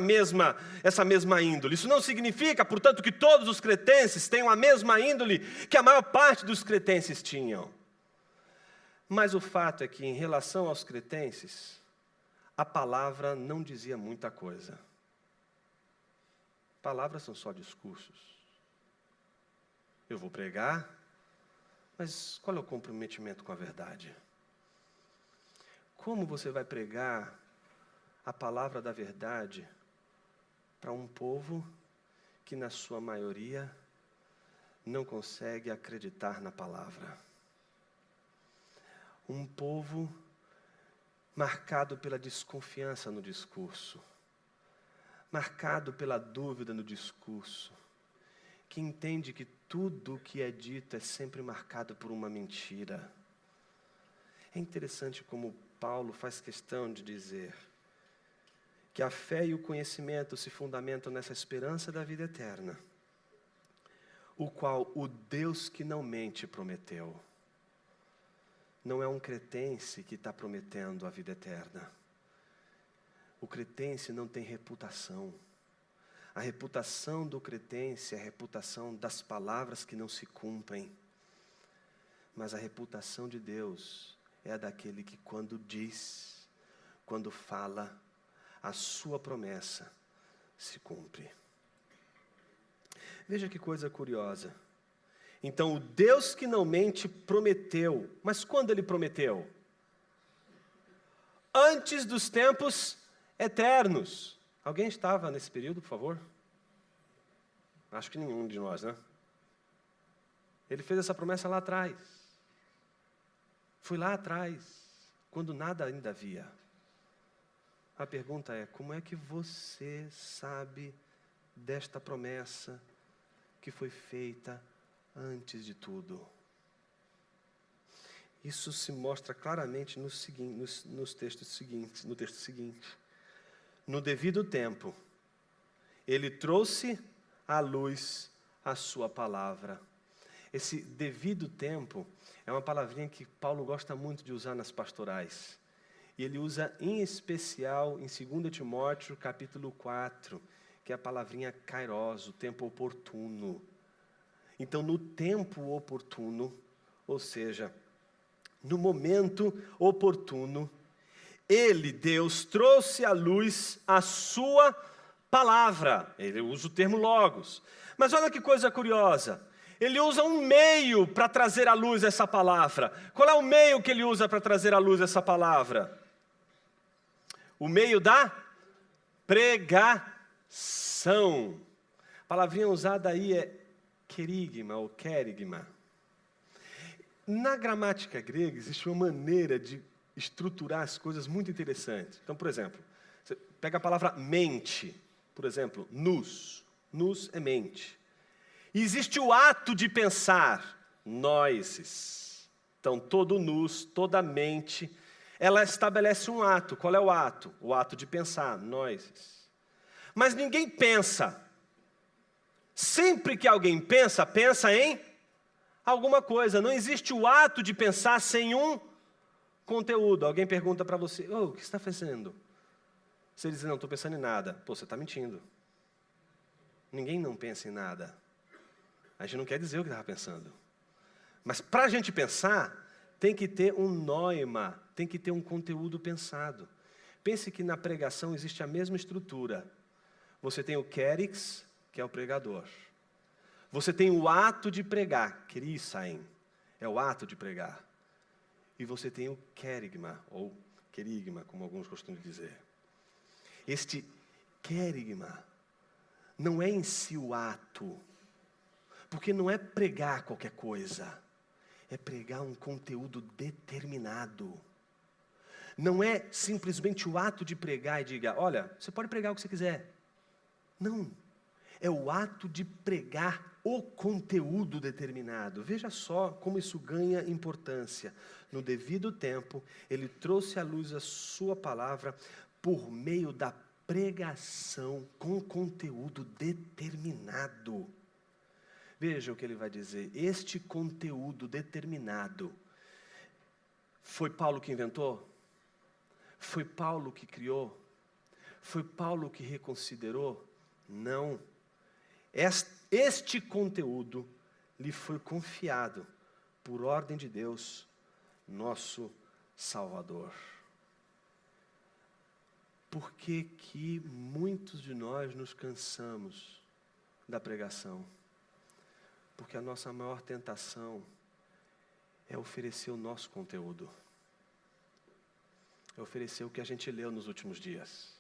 mesma índole. Isso não significa, portanto, que todos os cretenses tenham a mesma índole que a maior parte dos cretenses tinham. Mas o fato é que, em relação aos cretenses, a palavra não dizia muita coisa. Palavras são só discursos. Eu vou pregar, mas qual é o comprometimento com a verdade? Como você vai pregar a palavra da verdade para um povo que, na sua maioria, não consegue acreditar na palavra? Um povo marcado pela desconfiança no discurso, marcado pela dúvida no discurso, que entende que tudo o que é dito é sempre marcado por uma mentira. É interessante como Paulo faz questão de dizer que a fé e o conhecimento se fundamentam nessa esperança da vida eterna, o qual o Deus que não mente prometeu. Não é um cretense que está prometendo a vida eterna. O cretense não tem reputação. A reputação do cretense é a reputação das palavras que não se cumprem. Mas a reputação de Deus é a daquele que, quando diz, quando fala, a sua promessa se cumpre. Veja que coisa curiosa. Então, o Deus que não mente prometeu. Mas quando ele prometeu? Antes dos tempos eternos. Alguém estava nesse período, por favor? Acho que nenhum de nós, né? Ele fez essa promessa lá atrás. Foi lá atrás, quando nada ainda havia. A pergunta é: como é que você sabe desta promessa que foi feita antes de tudo? Isso se mostra claramente no texto seguinte. No devido tempo, ele trouxe à luz a sua palavra. Esse devido tempo é uma palavrinha que Paulo gosta muito de usar nas pastorais. E ele usa em especial em 2 Timóteo, capítulo 4, que é a palavrinha kairos, o tempo oportuno. Então, no tempo oportuno, ou seja, no momento oportuno, ele, Deus, trouxe à luz a sua palavra. Ele usa o termo logos. Mas olha que coisa curiosa. Ele usa um meio para trazer à luz essa palavra. Qual é o meio que ele usa para trazer à luz essa palavra? O meio da pregação. A palavrinha usada aí é querigma ou querigma. Na gramática grega existe uma maneira de estruturar as coisas muito interessante. Então, por exemplo, você pega a palavra mente, por exemplo, nous. Nous é mente. E existe o ato de pensar, noesis. Então, todo nous, toda mente, ela estabelece um ato. Qual é o ato? O ato de pensar, noesis. Mas ninguém pensa. Sempre que alguém pensa, pensa em alguma coisa. Não existe o ato de pensar sem um conteúdo. Alguém pergunta para você, o que você está fazendo? Você diz, não estou pensando em nada. Pô, você está mentindo. Ninguém não pensa em nada. A gente não quer dizer o que estava pensando. Mas para a gente pensar, tem que ter um noema, tem que ter um conteúdo pensado. Pense que na pregação existe a mesma estrutura. Você tem o kerix, que é o pregador. Você tem o ato de pregar, krisain, é o ato de pregar. E você tem o querigma, ou querigma, como alguns costumam dizer. Este querigma não é em si o ato, porque não é pregar qualquer coisa, é pregar um conteúdo determinado. Não é simplesmente o ato de pregar e diga, olha, você pode pregar o que você quiser. Não, é o ato de pregar o conteúdo determinado. Veja só como isso ganha importância. No devido tempo, ele trouxe à luz a sua palavra por meio da pregação com conteúdo determinado. Veja o que ele vai dizer. Este conteúdo determinado, foi Paulo que inventou? Foi Paulo que criou? Foi Paulo que reconsiderou? Não. Este conteúdo lhe foi confiado por ordem de Deus, nosso Salvador. Por que que muitos de nós nos cansamos da pregação? Porque a nossa maior tentação é oferecer o nosso conteúdo. É oferecer o que a gente leu nos últimos dias.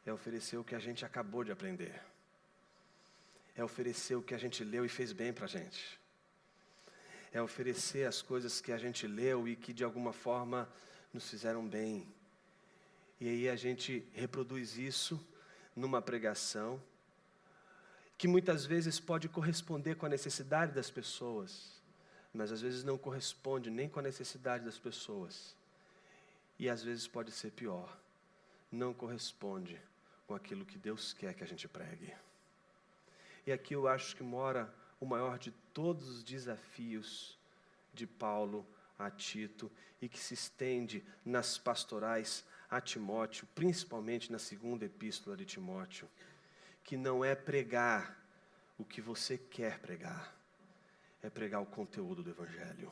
É oferecer o que a gente acabou de aprender. É oferecer o que a gente leu e fez bem para a gente. É oferecer as coisas que a gente leu e que de alguma forma nos fizeram bem. E aí a gente reproduz isso numa pregação que muitas vezes pode corresponder com a necessidade das pessoas, mas às vezes não corresponde nem com a necessidade das pessoas. E às vezes pode ser pior, não corresponde com aquilo que Deus quer que a gente pregue. E aqui eu acho que mora o maior de todos os desafios de Paulo a Tito e que se estende nas pastorais a Timóteo, principalmente na segunda epístola de Timóteo, que não é pregar o que você quer pregar, é pregar o conteúdo do Evangelho.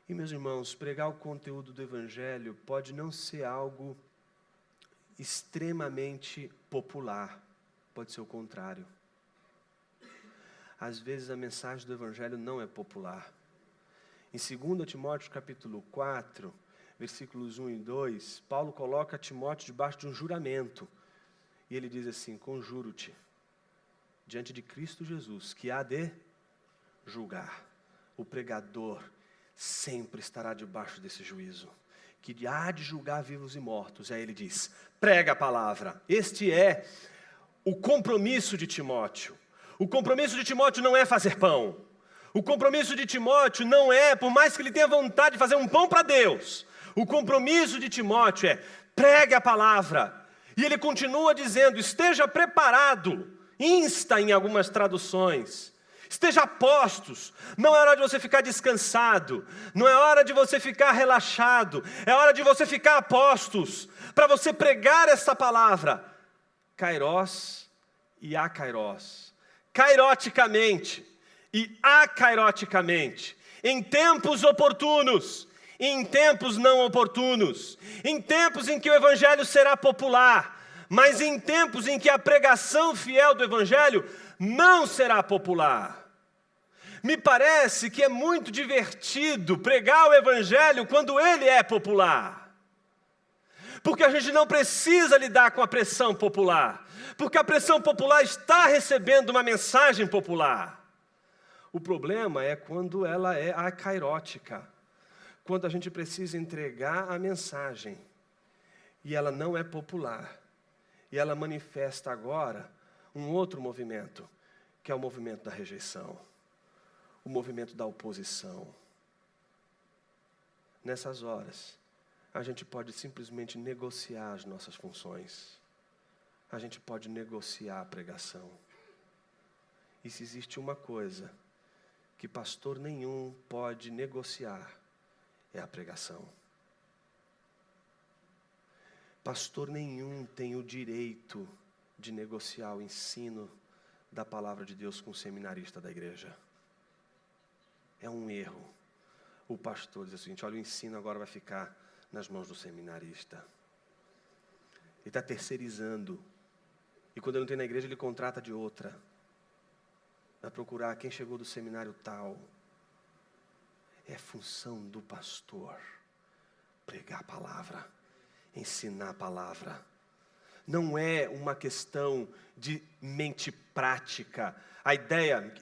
E, meus irmãos, pregar o conteúdo do Evangelho pode não ser algo extremamente popular, pode ser o contrário. Às vezes a mensagem do Evangelho não é popular. Em 2 Timóteo capítulo 4, versículos 1 e 2, Paulo coloca Timóteo debaixo de um juramento. E ele diz assim, conjuro-te, diante de Cristo Jesus, que há de julgar. O pregador sempre estará debaixo desse juízo, que há de julgar vivos e mortos. Aí ele diz, prega a palavra. Este é o compromisso de Timóteo. O compromisso de Timóteo não é fazer pão. O compromisso de Timóteo não é, por mais que ele tenha vontade de fazer um pão para Deus, o compromisso de Timóteo é, pregue a palavra. E ele continua dizendo, esteja preparado, insta em algumas traduções, esteja a postos, não é hora de você ficar descansado, não é hora de você ficar relaxado, é hora de você ficar a postos, para você pregar essa palavra, kairos e akairos, kairoticamente e akairoticamente, em tempos oportunos, e em tempos não oportunos, em tempos em que o Evangelho será popular, mas em tempos em que a pregação fiel do Evangelho não será popular. Me parece que é muito divertido pregar o Evangelho quando ele é popular. Porque a gente não precisa lidar com a pressão popular. Porque a pressão popular está recebendo uma mensagem popular. O problema é quando ela é acairótica. Quando a gente precisa entregar a mensagem e ela não é popular. E ela manifesta agora um outro movimento, que é o movimento da rejeição. O movimento da oposição. Nessas horas, a gente pode simplesmente negociar as nossas funções. A gente pode negociar a pregação. E se existe uma coisa que pastor nenhum pode negociar, é a pregação. Pastor nenhum tem o direito de negociar o ensino da palavra de Deus com o seminarista da igreja. É um erro. O pastor diz o seguinte: olha, o ensino agora vai ficar nas mãos do seminarista. Ele está terceirizando. E quando ele não tem na igreja, ele contrata de outra. Vai procurar quem chegou do seminário tal. É função do pastor pregar a palavra, ensinar a palavra. Não é uma questão de mente prática.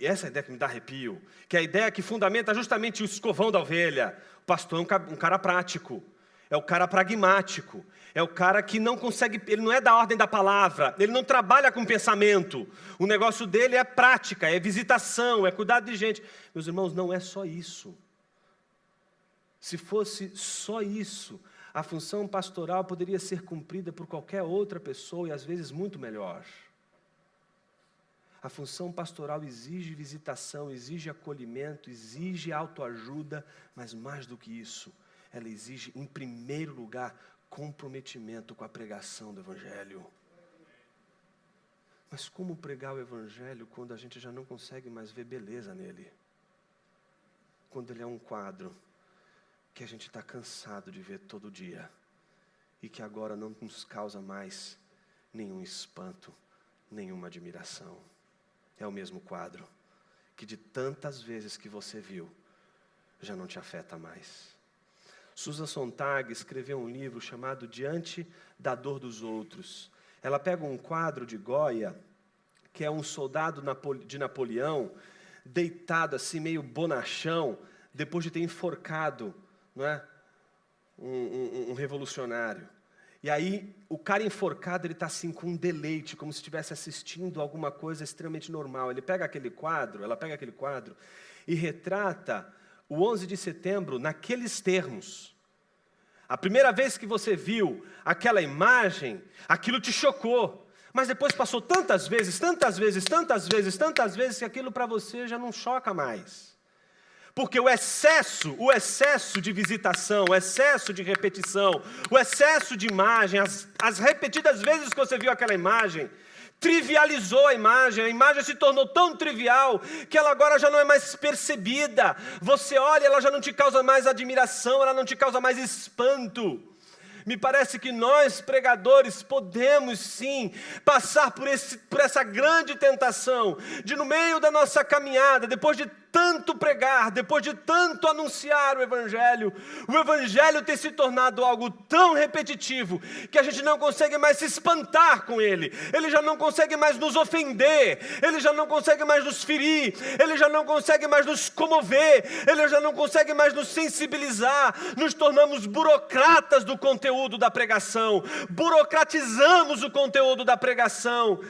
Essa é a ideia que me dá arrepio, que é a ideia que fundamenta justamente o escovão da ovelha. O pastor é um cara prático, é o cara pragmático, é o cara que não consegue, ele não é da ordem da palavra, ele não trabalha com pensamento. O negócio dele é prática, é visitação, é cuidado de gente. Meus irmãos, não é só isso. Se fosse só isso, a função pastoral poderia ser cumprida por qualquer outra pessoa e às vezes muito melhor. A função pastoral exige visitação, exige acolhimento, exige autoajuda, mas mais do que isso, ela exige, em primeiro lugar, comprometimento com a pregação do Evangelho. Mas como pregar o Evangelho quando a gente já não consegue mais ver beleza nele? Quando ele é um quadro que a gente está cansado de ver todo dia e que agora não nos causa mais nenhum espanto, nenhuma admiração. É o mesmo quadro que de tantas vezes que você viu, já não te afeta mais. Susan Sontag escreveu um livro chamado Diante da Dor dos Outros. Ela pega um quadro de Goya, que é um soldado de Napoleão, deitado assim, meio bonachão, depois de ter enforcado, não é? um revolucionário. E aí, o cara enforcado, ele está assim com um deleite, como se estivesse assistindo alguma coisa extremamente normal. Ela pega aquele quadro e retrata o 11 de setembro naqueles termos. A primeira vez que você viu aquela imagem, aquilo te chocou. Mas depois passou tantas vezes, que aquilo para você já não choca mais. Porque o excesso de visitação, o excesso de repetição, o excesso de imagem, as repetidas vezes que você viu aquela imagem, trivializou a imagem se tornou tão trivial que ela agora já não é mais percebida. Você olha, ela já não te causa mais admiração, ela não te causa mais espanto. Me parece que nós, pregadores, podemos sim passar por essa grande tentação de, no meio da nossa caminhada, depois de tanto pregar, depois de tanto anunciar o Evangelho ter se tornado algo tão repetitivo que a gente não consegue mais se espantar com ele já não consegue mais nos ofender, ele já não consegue mais nos ferir, ele já não consegue mais nos comover, ele já não consegue mais nos sensibilizar. Nos tornamos burocratas do conteúdo da pregação, burocratizamos o conteúdo da pregação,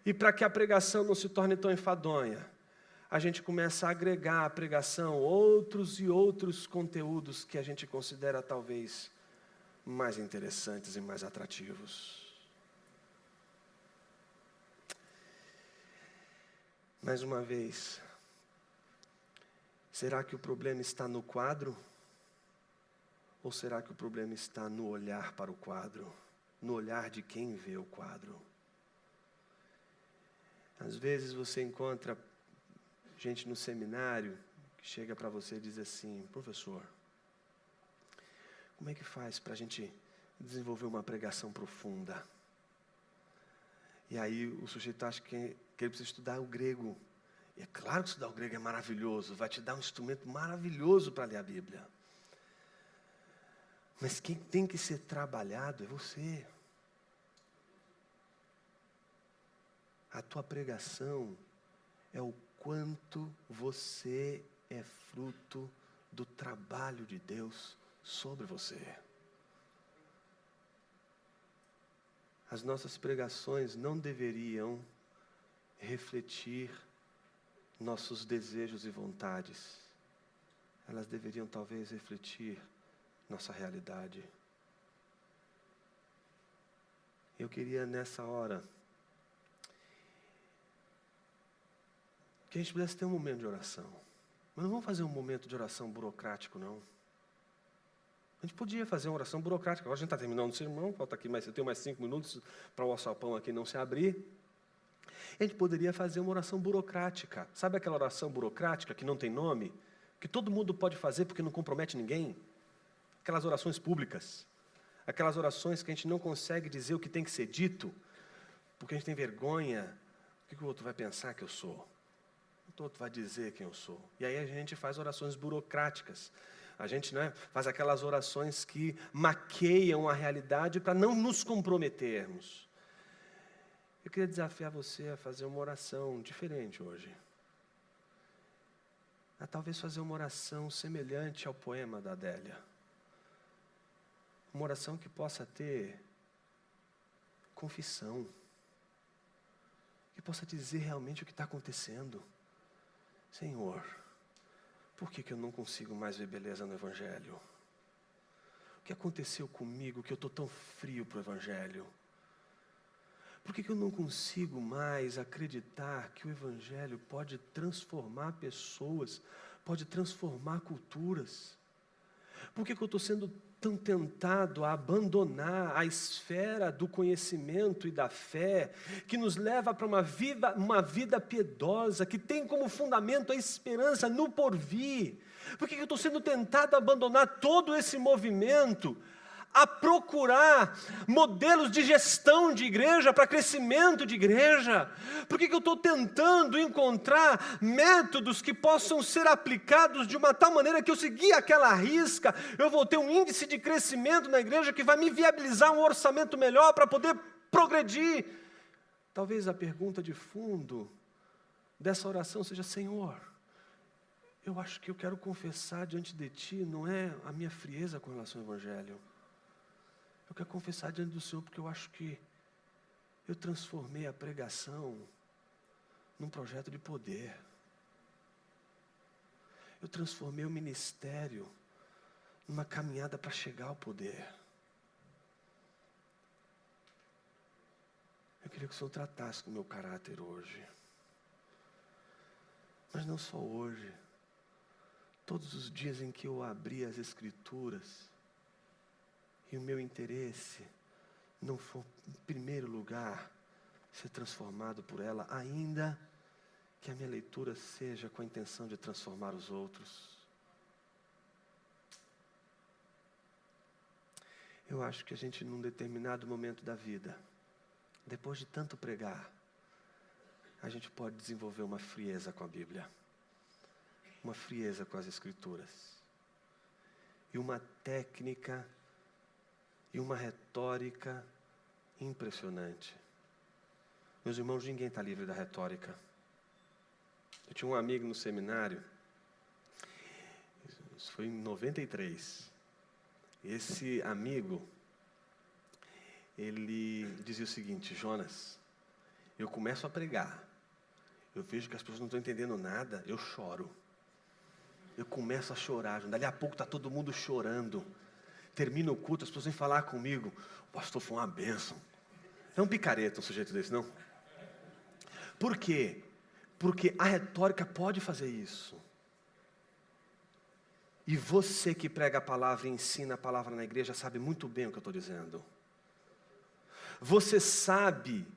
e para que a pregação não se torne tão enfadonha, a gente começa a agregar à pregação outros e outros conteúdos que a gente considera talvez mais interessantes e mais atrativos. Mais uma vez, será que o problema está no quadro? Ou será que o problema está no olhar para o quadro? No olhar de quem vê o quadro? Às vezes você encontra gente no seminário que chega para você e diz assim: professor, como é que faz para a gente desenvolver uma pregação profunda? E aí o sujeito acha que ele precisa estudar o grego. E é claro que estudar o grego é maravilhoso, vai te dar um instrumento maravilhoso para ler a Bíblia. Mas quem tem que ser trabalhado é você. A tua pregação é o quanto você é fruto do trabalho de Deus sobre você. As nossas pregações não deveriam refletir nossos desejos e vontades. Elas deveriam talvez refletir nossa realidade. Eu queria nessa hora que a gente pudesse ter um momento de oração. Mas não vamos fazer um momento de oração burocrático, não. A gente podia fazer uma oração burocrática. Agora a gente está terminando o sermão, falta aqui eu tenho mais 5 minutos para o alçapão aqui não se abrir. A gente poderia fazer uma oração burocrática. Sabe aquela oração burocrática que não tem nome? Que todo mundo pode fazer porque não compromete ninguém? Aquelas orações públicas. Aquelas orações que a gente não consegue dizer o que tem que ser dito, porque a gente tem vergonha. O que o outro vai pensar que eu sou? O outro vai dizer quem eu sou. E aí a gente faz orações burocráticas. A gente faz aquelas orações que maqueiam a realidade para não nos comprometermos. Eu queria desafiar você a fazer uma oração diferente hoje. A talvez fazer uma oração semelhante ao poema da Adélia. Uma oração que possa ter confissão. Que possa dizer realmente o que está acontecendo. Senhor, por que eu não consigo mais ver beleza no Evangelho? O que aconteceu comigo que eu estou tão frio para o Evangelho? Por que eu não consigo mais acreditar que o Evangelho pode transformar pessoas, pode transformar culturas? Por que eu estou sendo tão tentado a abandonar a esfera do conhecimento e da fé, que nos leva para uma vida piedosa, que tem como fundamento a esperança no porvir? Por que eu estou sendo tentado a abandonar todo esse movimento, a procurar modelos de gestão de igreja, para crescimento de igreja? Por que eu estou tentando encontrar métodos que possam ser aplicados de uma tal maneira que eu seguir aquela risca, eu vou ter um índice de crescimento na igreja que vai me viabilizar um orçamento melhor para poder progredir? Talvez a pergunta de fundo dessa oração seja: Senhor, eu acho que eu quero confessar diante de Ti, não é a minha frieza com relação ao Evangelho. Eu quero confessar diante do Senhor porque eu acho que eu transformei a pregação num projeto de poder. Eu transformei o ministério numa caminhada para chegar ao poder. Eu queria que o Senhor tratasse com o meu caráter hoje. Mas não só hoje. Todos os dias em que eu abri as Escrituras, e o meu interesse não for, em primeiro lugar, ser transformado por ela, ainda que a minha leitura seja com a intenção de transformar os outros. Eu acho que a gente, num determinado momento da vida, depois de tanto pregar, a gente pode desenvolver uma frieza com a Bíblia, uma frieza com as Escrituras, e uma técnica e uma retórica impressionante. Meus irmãos, ninguém está livre da retórica. Eu tinha um amigo no seminário, isso foi em 93. Esse amigo, ele dizia o seguinte: Jonas, eu começo a pregar, eu vejo que as pessoas não estão entendendo nada, eu choro. Eu começo a chorar, dali a pouco está todo mundo chorando. Termina o culto, as pessoas vêm falar comigo: o pastor foi uma bênção. É um picareta um sujeito desse, não? Por quê? Porque a retórica pode fazer isso. E você que prega a palavra e ensina a palavra na igreja sabe muito bem o que eu estou dizendo. Você sabe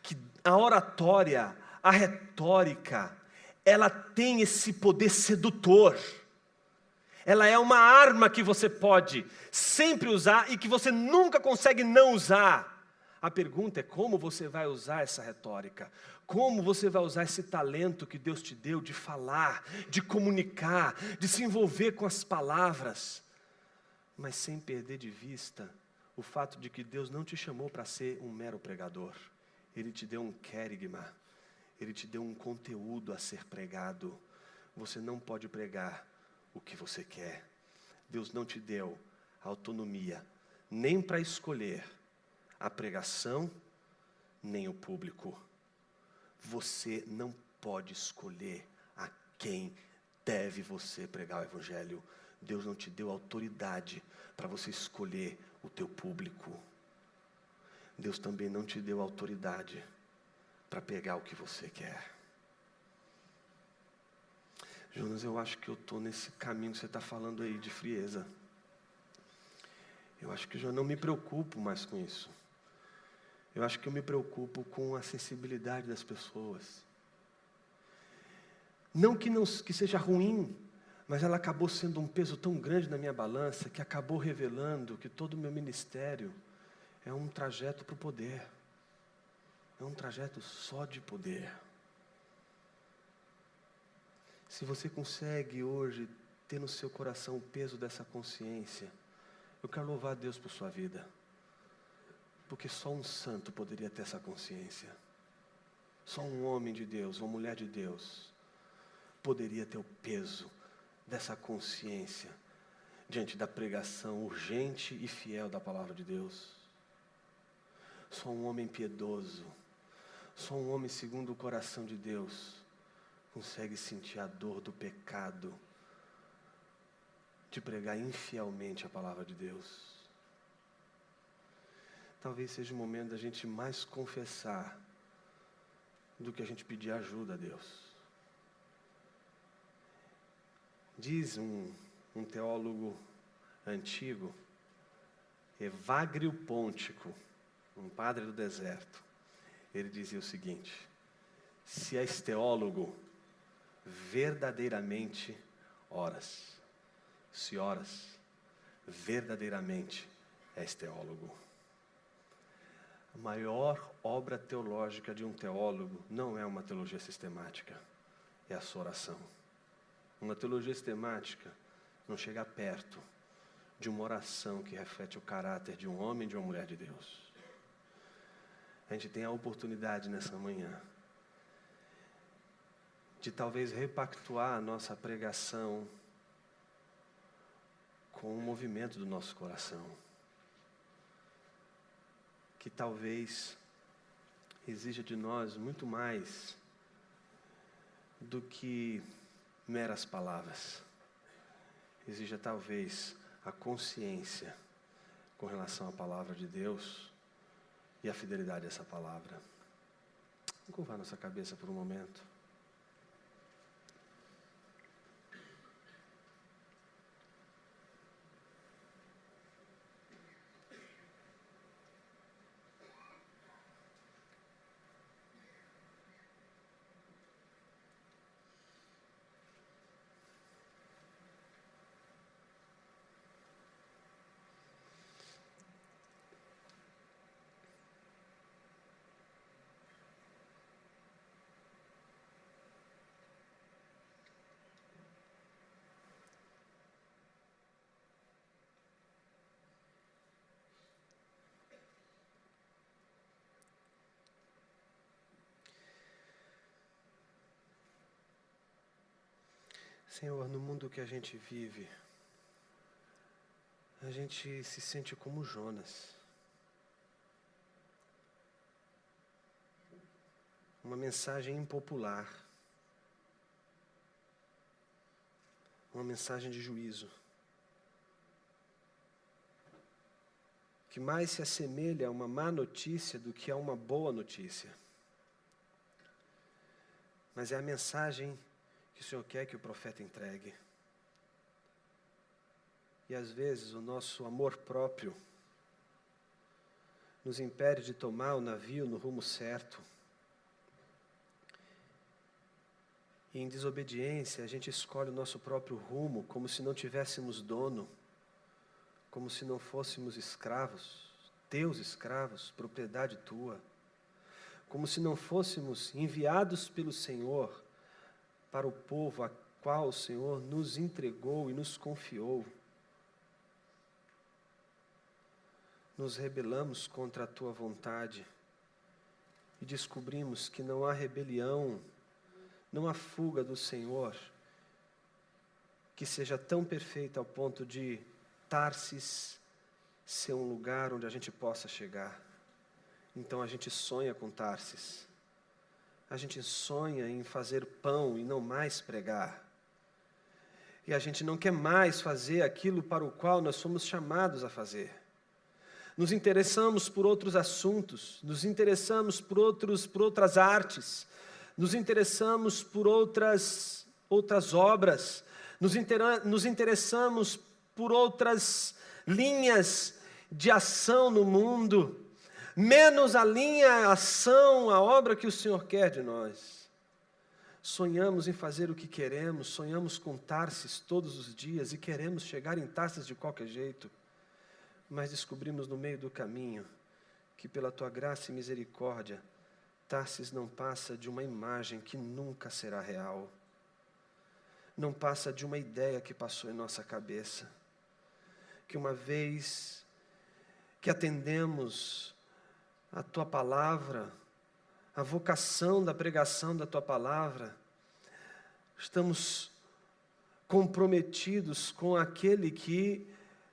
que a oratória, a retórica, ela tem esse poder sedutor. Ela é uma arma que você pode sempre usar e que você nunca consegue não usar. A pergunta é como você vai usar essa retórica. Como você vai usar esse talento que Deus te deu de falar, de comunicar, de se envolver com as palavras. mas sem perder de vista o fato de que Deus não te chamou para ser um mero pregador. Ele te deu um querigma, Ele te deu um conteúdo a ser pregado. Você não pode pregar o que você quer. Deus não te deu autonomia, nem para escolher a pregação, nem o público. Você não pode escolher a quem deve você pregar o Evangelho. Deus não te deu autoridade para você escolher o teu público. Deus também não te deu autoridade para pegar o que você quer. Jonas, eu acho que eu estou nesse caminho que você está falando aí de frieza. Eu acho que eu já não me preocupo mais com isso. Eu acho que eu me preocupo com a sensibilidade das pessoas. Não que seja ruim, mas ela acabou sendo um peso tão grande na minha balança que acabou revelando que todo o meu ministério é um trajeto para o poder. É um trajeto só de poder. Se você consegue hoje ter no seu coração o peso dessa consciência, eu quero louvar a Deus por sua vida. Porque só um santo poderia ter essa consciência. Só um homem de Deus, uma mulher de Deus, poderia ter o peso dessa consciência diante da pregação urgente e fiel da palavra de Deus. Só um homem piedoso, só um homem segundo o coração de Deus consegue sentir a dor do pecado de pregar infielmente a palavra de Deus. Talvez seja o momento da gente mais confessar do que a gente pedir ajuda a Deus. Diz um teólogo antigo, Evagrio Pôntico, um padre do deserto, ele dizia o seguinte: se és teólogo, verdadeiramente oras. Se oras, verdadeiramente és teólogo. A maior obra teológica de um teólogo não é uma teologia sistemática, é a sua oração. Uma teologia sistemática não chega perto de uma oração que reflete o caráter de um homem e de uma mulher de Deus. A gente tem a oportunidade nessa manhã de talvez repactuar a nossa pregação com o movimento do nosso coração, que talvez exija de nós muito mais do que meras palavras. Exija talvez a consciência com relação à palavra de Deus e a fidelidade a essa palavra. Vamos curvar nossa cabeça por um momento. Senhor, no mundo que a gente vive, a gente se sente como Jonas. Uma mensagem impopular. Uma mensagem de juízo. Que mais se assemelha a uma má notícia do que a uma boa notícia. Mas é a mensagem que o Senhor quer que o profeta entregue. E às vezes o nosso amor próprio nos impede de tomar o navio no rumo certo. E em desobediência a gente escolhe o nosso próprio rumo como se não tivéssemos dono, como se não fôssemos escravos, teus escravos, propriedade tua, como se não fôssemos enviados pelo Senhor para o povo a qual o Senhor nos entregou e nos confiou. nos rebelamos contra a tua vontade e descobrimos que não há rebelião, não há fuga do Senhor que seja tão perfeita ao ponto de Tarsis ser um lugar onde a gente possa chegar. Então a gente sonha com Tarsis. A gente sonha em fazer pão e não mais pregar. E a gente não quer mais fazer aquilo para o qual nós fomos chamados a fazer. Nos interessamos por outros assuntos, nos interessamos por outras artes, nos interessamos por outras obras, nos interessamos por outras linhas de ação no mundo, menos a linha, a ação, a obra que o Senhor quer de nós. Sonhamos em fazer o que queremos, sonhamos com Tarsis todos os dias e queremos chegar em Tarsis de qualquer jeito, mas descobrimos no meio do caminho que pela tua graça e misericórdia, Tarsis não passa de uma imagem que nunca será real, não passa de uma ideia que passou em nossa cabeça, que uma vez que atendemos a tua palavra, a vocação da pregação da tua palavra, estamos comprometidos com aquele que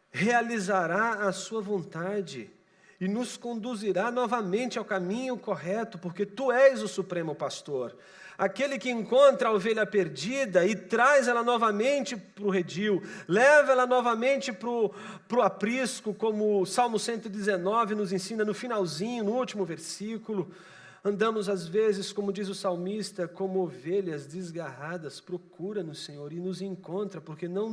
realizará a sua vontade e nos conduzirá novamente ao caminho correto, porque tu és o supremo pastor, aquele que encontra a ovelha perdida e traz ela novamente para o redil, leva ela novamente para o aprisco, como o Salmo 119 nos ensina no finalzinho, no último versículo. Andamos às vezes, como diz o salmista, como ovelhas desgarradas, procura-nos, Senhor, e nos encontra, porque não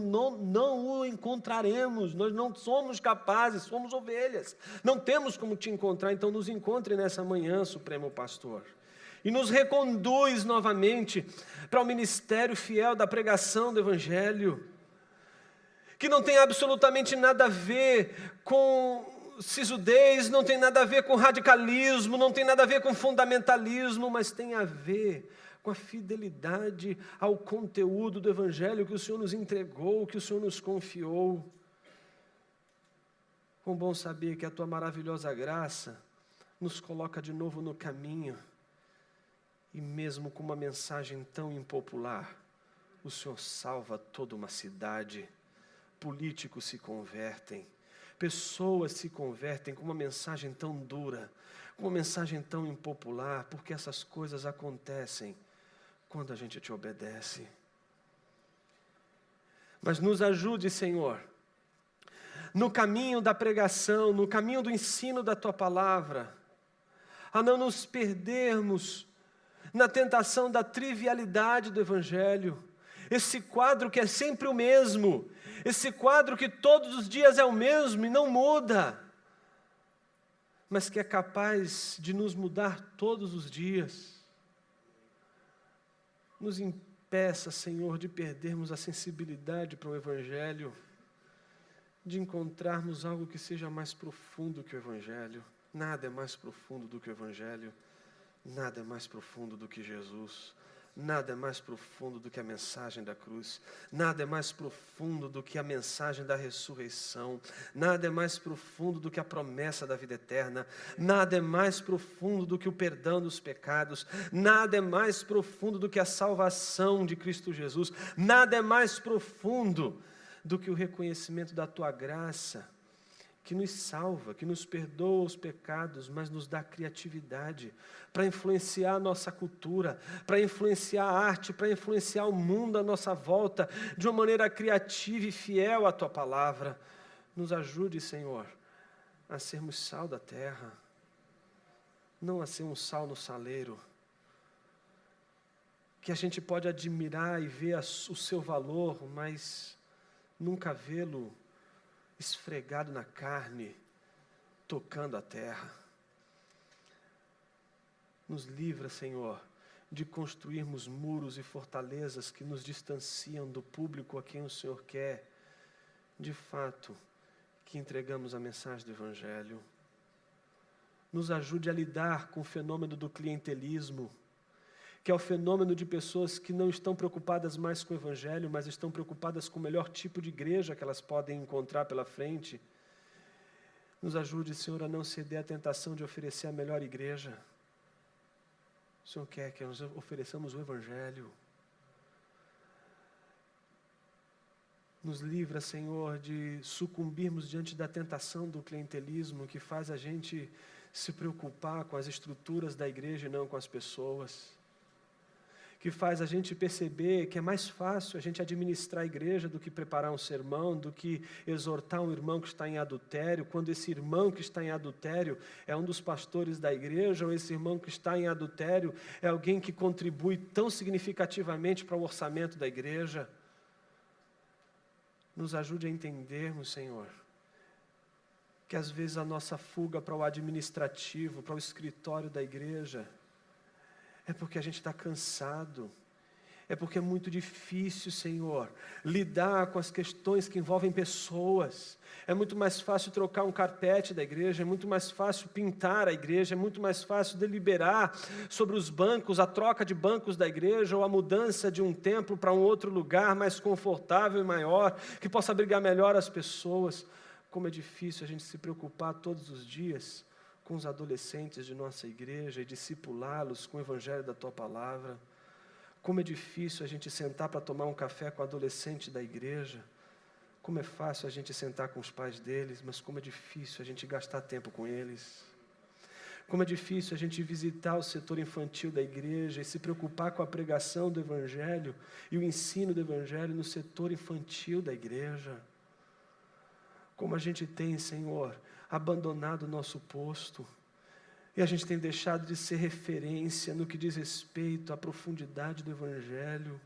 o encontraremos, nós não somos capazes, somos ovelhas, não temos como te encontrar, então nos encontre nessa manhã, Supremo Pastor, e nos reconduz novamente para o ministério fiel da pregação do Evangelho, que não tem absolutamente nada a ver com sisudez, não tem nada a ver com radicalismo, não tem nada a ver com fundamentalismo, mas tem a ver com a fidelidade ao conteúdo do Evangelho que o Senhor nos entregou, que o Senhor nos confiou. Quão bom saber que a tua maravilhosa graça nos coloca de novo no caminho, e mesmo com uma mensagem tão impopular, o Senhor salva toda uma cidade, políticos se convertem, pessoas se convertem com uma mensagem tão dura, com uma mensagem tão impopular, porque essas coisas acontecem quando a gente te obedece. Mas nos ajude, Senhor, no caminho da pregação, no caminho do ensino da Tua Palavra, a não nos perdermos na tentação da trivialidade do Evangelho, esse quadro que é sempre o mesmo, esse quadro que todos os dias é o mesmo e não muda, mas que é capaz de nos mudar todos os dias. Nos impeça, Senhor, de perdermos a sensibilidade para o Evangelho, de encontrarmos algo que seja mais profundo que o Evangelho. Nada é mais profundo do que o Evangelho, nada é mais profundo do que Jesus. Nada é mais profundo do que a mensagem da cruz, nada é mais profundo do que a mensagem da ressurreição, nada é mais profundo do que a promessa da vida eterna, nada é mais profundo do que o perdão dos pecados, nada é mais profundo do que a salvação de Cristo Jesus, nada é mais profundo do que o reconhecimento da Tua graça, que nos salva, que nos perdoa os pecados, mas nos dá criatividade para influenciar a nossa cultura, para influenciar a arte, para influenciar o mundo à nossa volta, de uma maneira criativa e fiel à Tua Palavra. Nos ajude, Senhor, a sermos sal da terra, não a ser um sal no saleiro, que a gente pode admirar e ver o seu valor, mas nunca vê-lo esfregado na carne, tocando a terra. Nos livra, Senhor, de construirmos muros e fortalezas que nos distanciam do público a quem o Senhor quer, de fato, que entregamos a mensagem do Evangelho. Nos ajude a lidar com o fenômeno do clientelismo, que é o fenômeno de pessoas que não estão preocupadas mais com o Evangelho, mas estão preocupadas com o melhor tipo de igreja que elas podem encontrar pela frente. Nos ajude, Senhor, a não ceder à tentação de oferecer a melhor igreja. O Senhor quer que nós ofereçamos o Evangelho. Nos livra, Senhor, de sucumbirmos diante da tentação do clientelismo que faz a gente se preocupar com as estruturas da igreja e não com as pessoas. Que faz a gente perceber que é mais fácil a gente administrar a igreja do que preparar um sermão, do que exortar um irmão que está em adultério, quando esse irmão que está em adultério é um dos pastores da igreja, ou esse irmão que está em adultério é alguém que contribui tão significativamente para o orçamento da igreja. Nos ajude a entendermos, Senhor, que às vezes a nossa fuga para o administrativo, para o escritório da igreja, é porque a gente está cansado, é porque é muito difícil, Senhor, lidar com as questões que envolvem pessoas. É muito mais fácil trocar um carpete da igreja, é muito mais fácil pintar a igreja, é muito mais fácil deliberar sobre os bancos, a troca de bancos da igreja, ou a mudança de um templo para um outro lugar mais confortável e maior, que possa abrigar melhor as pessoas. Como é difícil a gente se preocupar todos os dias com os adolescentes de nossa igreja e discipulá-los com o Evangelho da Tua Palavra. Como é difícil a gente sentar para tomar um café com o adolescente da igreja. Como é fácil a gente sentar com os pais deles, mas como é difícil a gente gastar tempo com eles. Como é difícil a gente visitar o setor infantil da igreja e se preocupar com a pregação do Evangelho e o ensino do Evangelho no setor infantil da igreja. Como a gente tem, Senhor, abandonado o nosso posto, e a gente tem deixado de ser referência no que diz respeito à profundidade do Evangelho.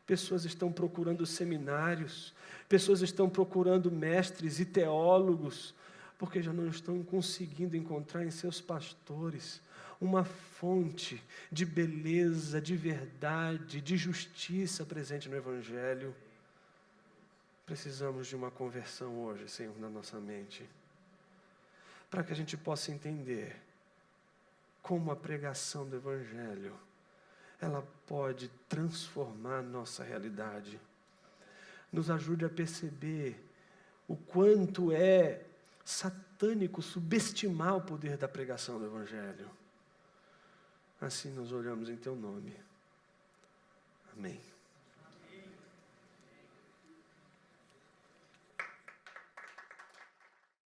Pessoas estão procurando seminários, pessoas estão procurando mestres e teólogos, porque já não estão conseguindo encontrar em seus pastores uma fonte de beleza, de verdade, de justiça presente no Evangelho. Precisamos de uma conversão hoje, Senhor, na nossa mente, para que a gente possa entender como a pregação do Evangelho, ela pode transformar nossa realidade. Nos ajude a perceber o quanto é satânico subestimar o poder da pregação do Evangelho. Assim nós oramos em Teu nome. Amém.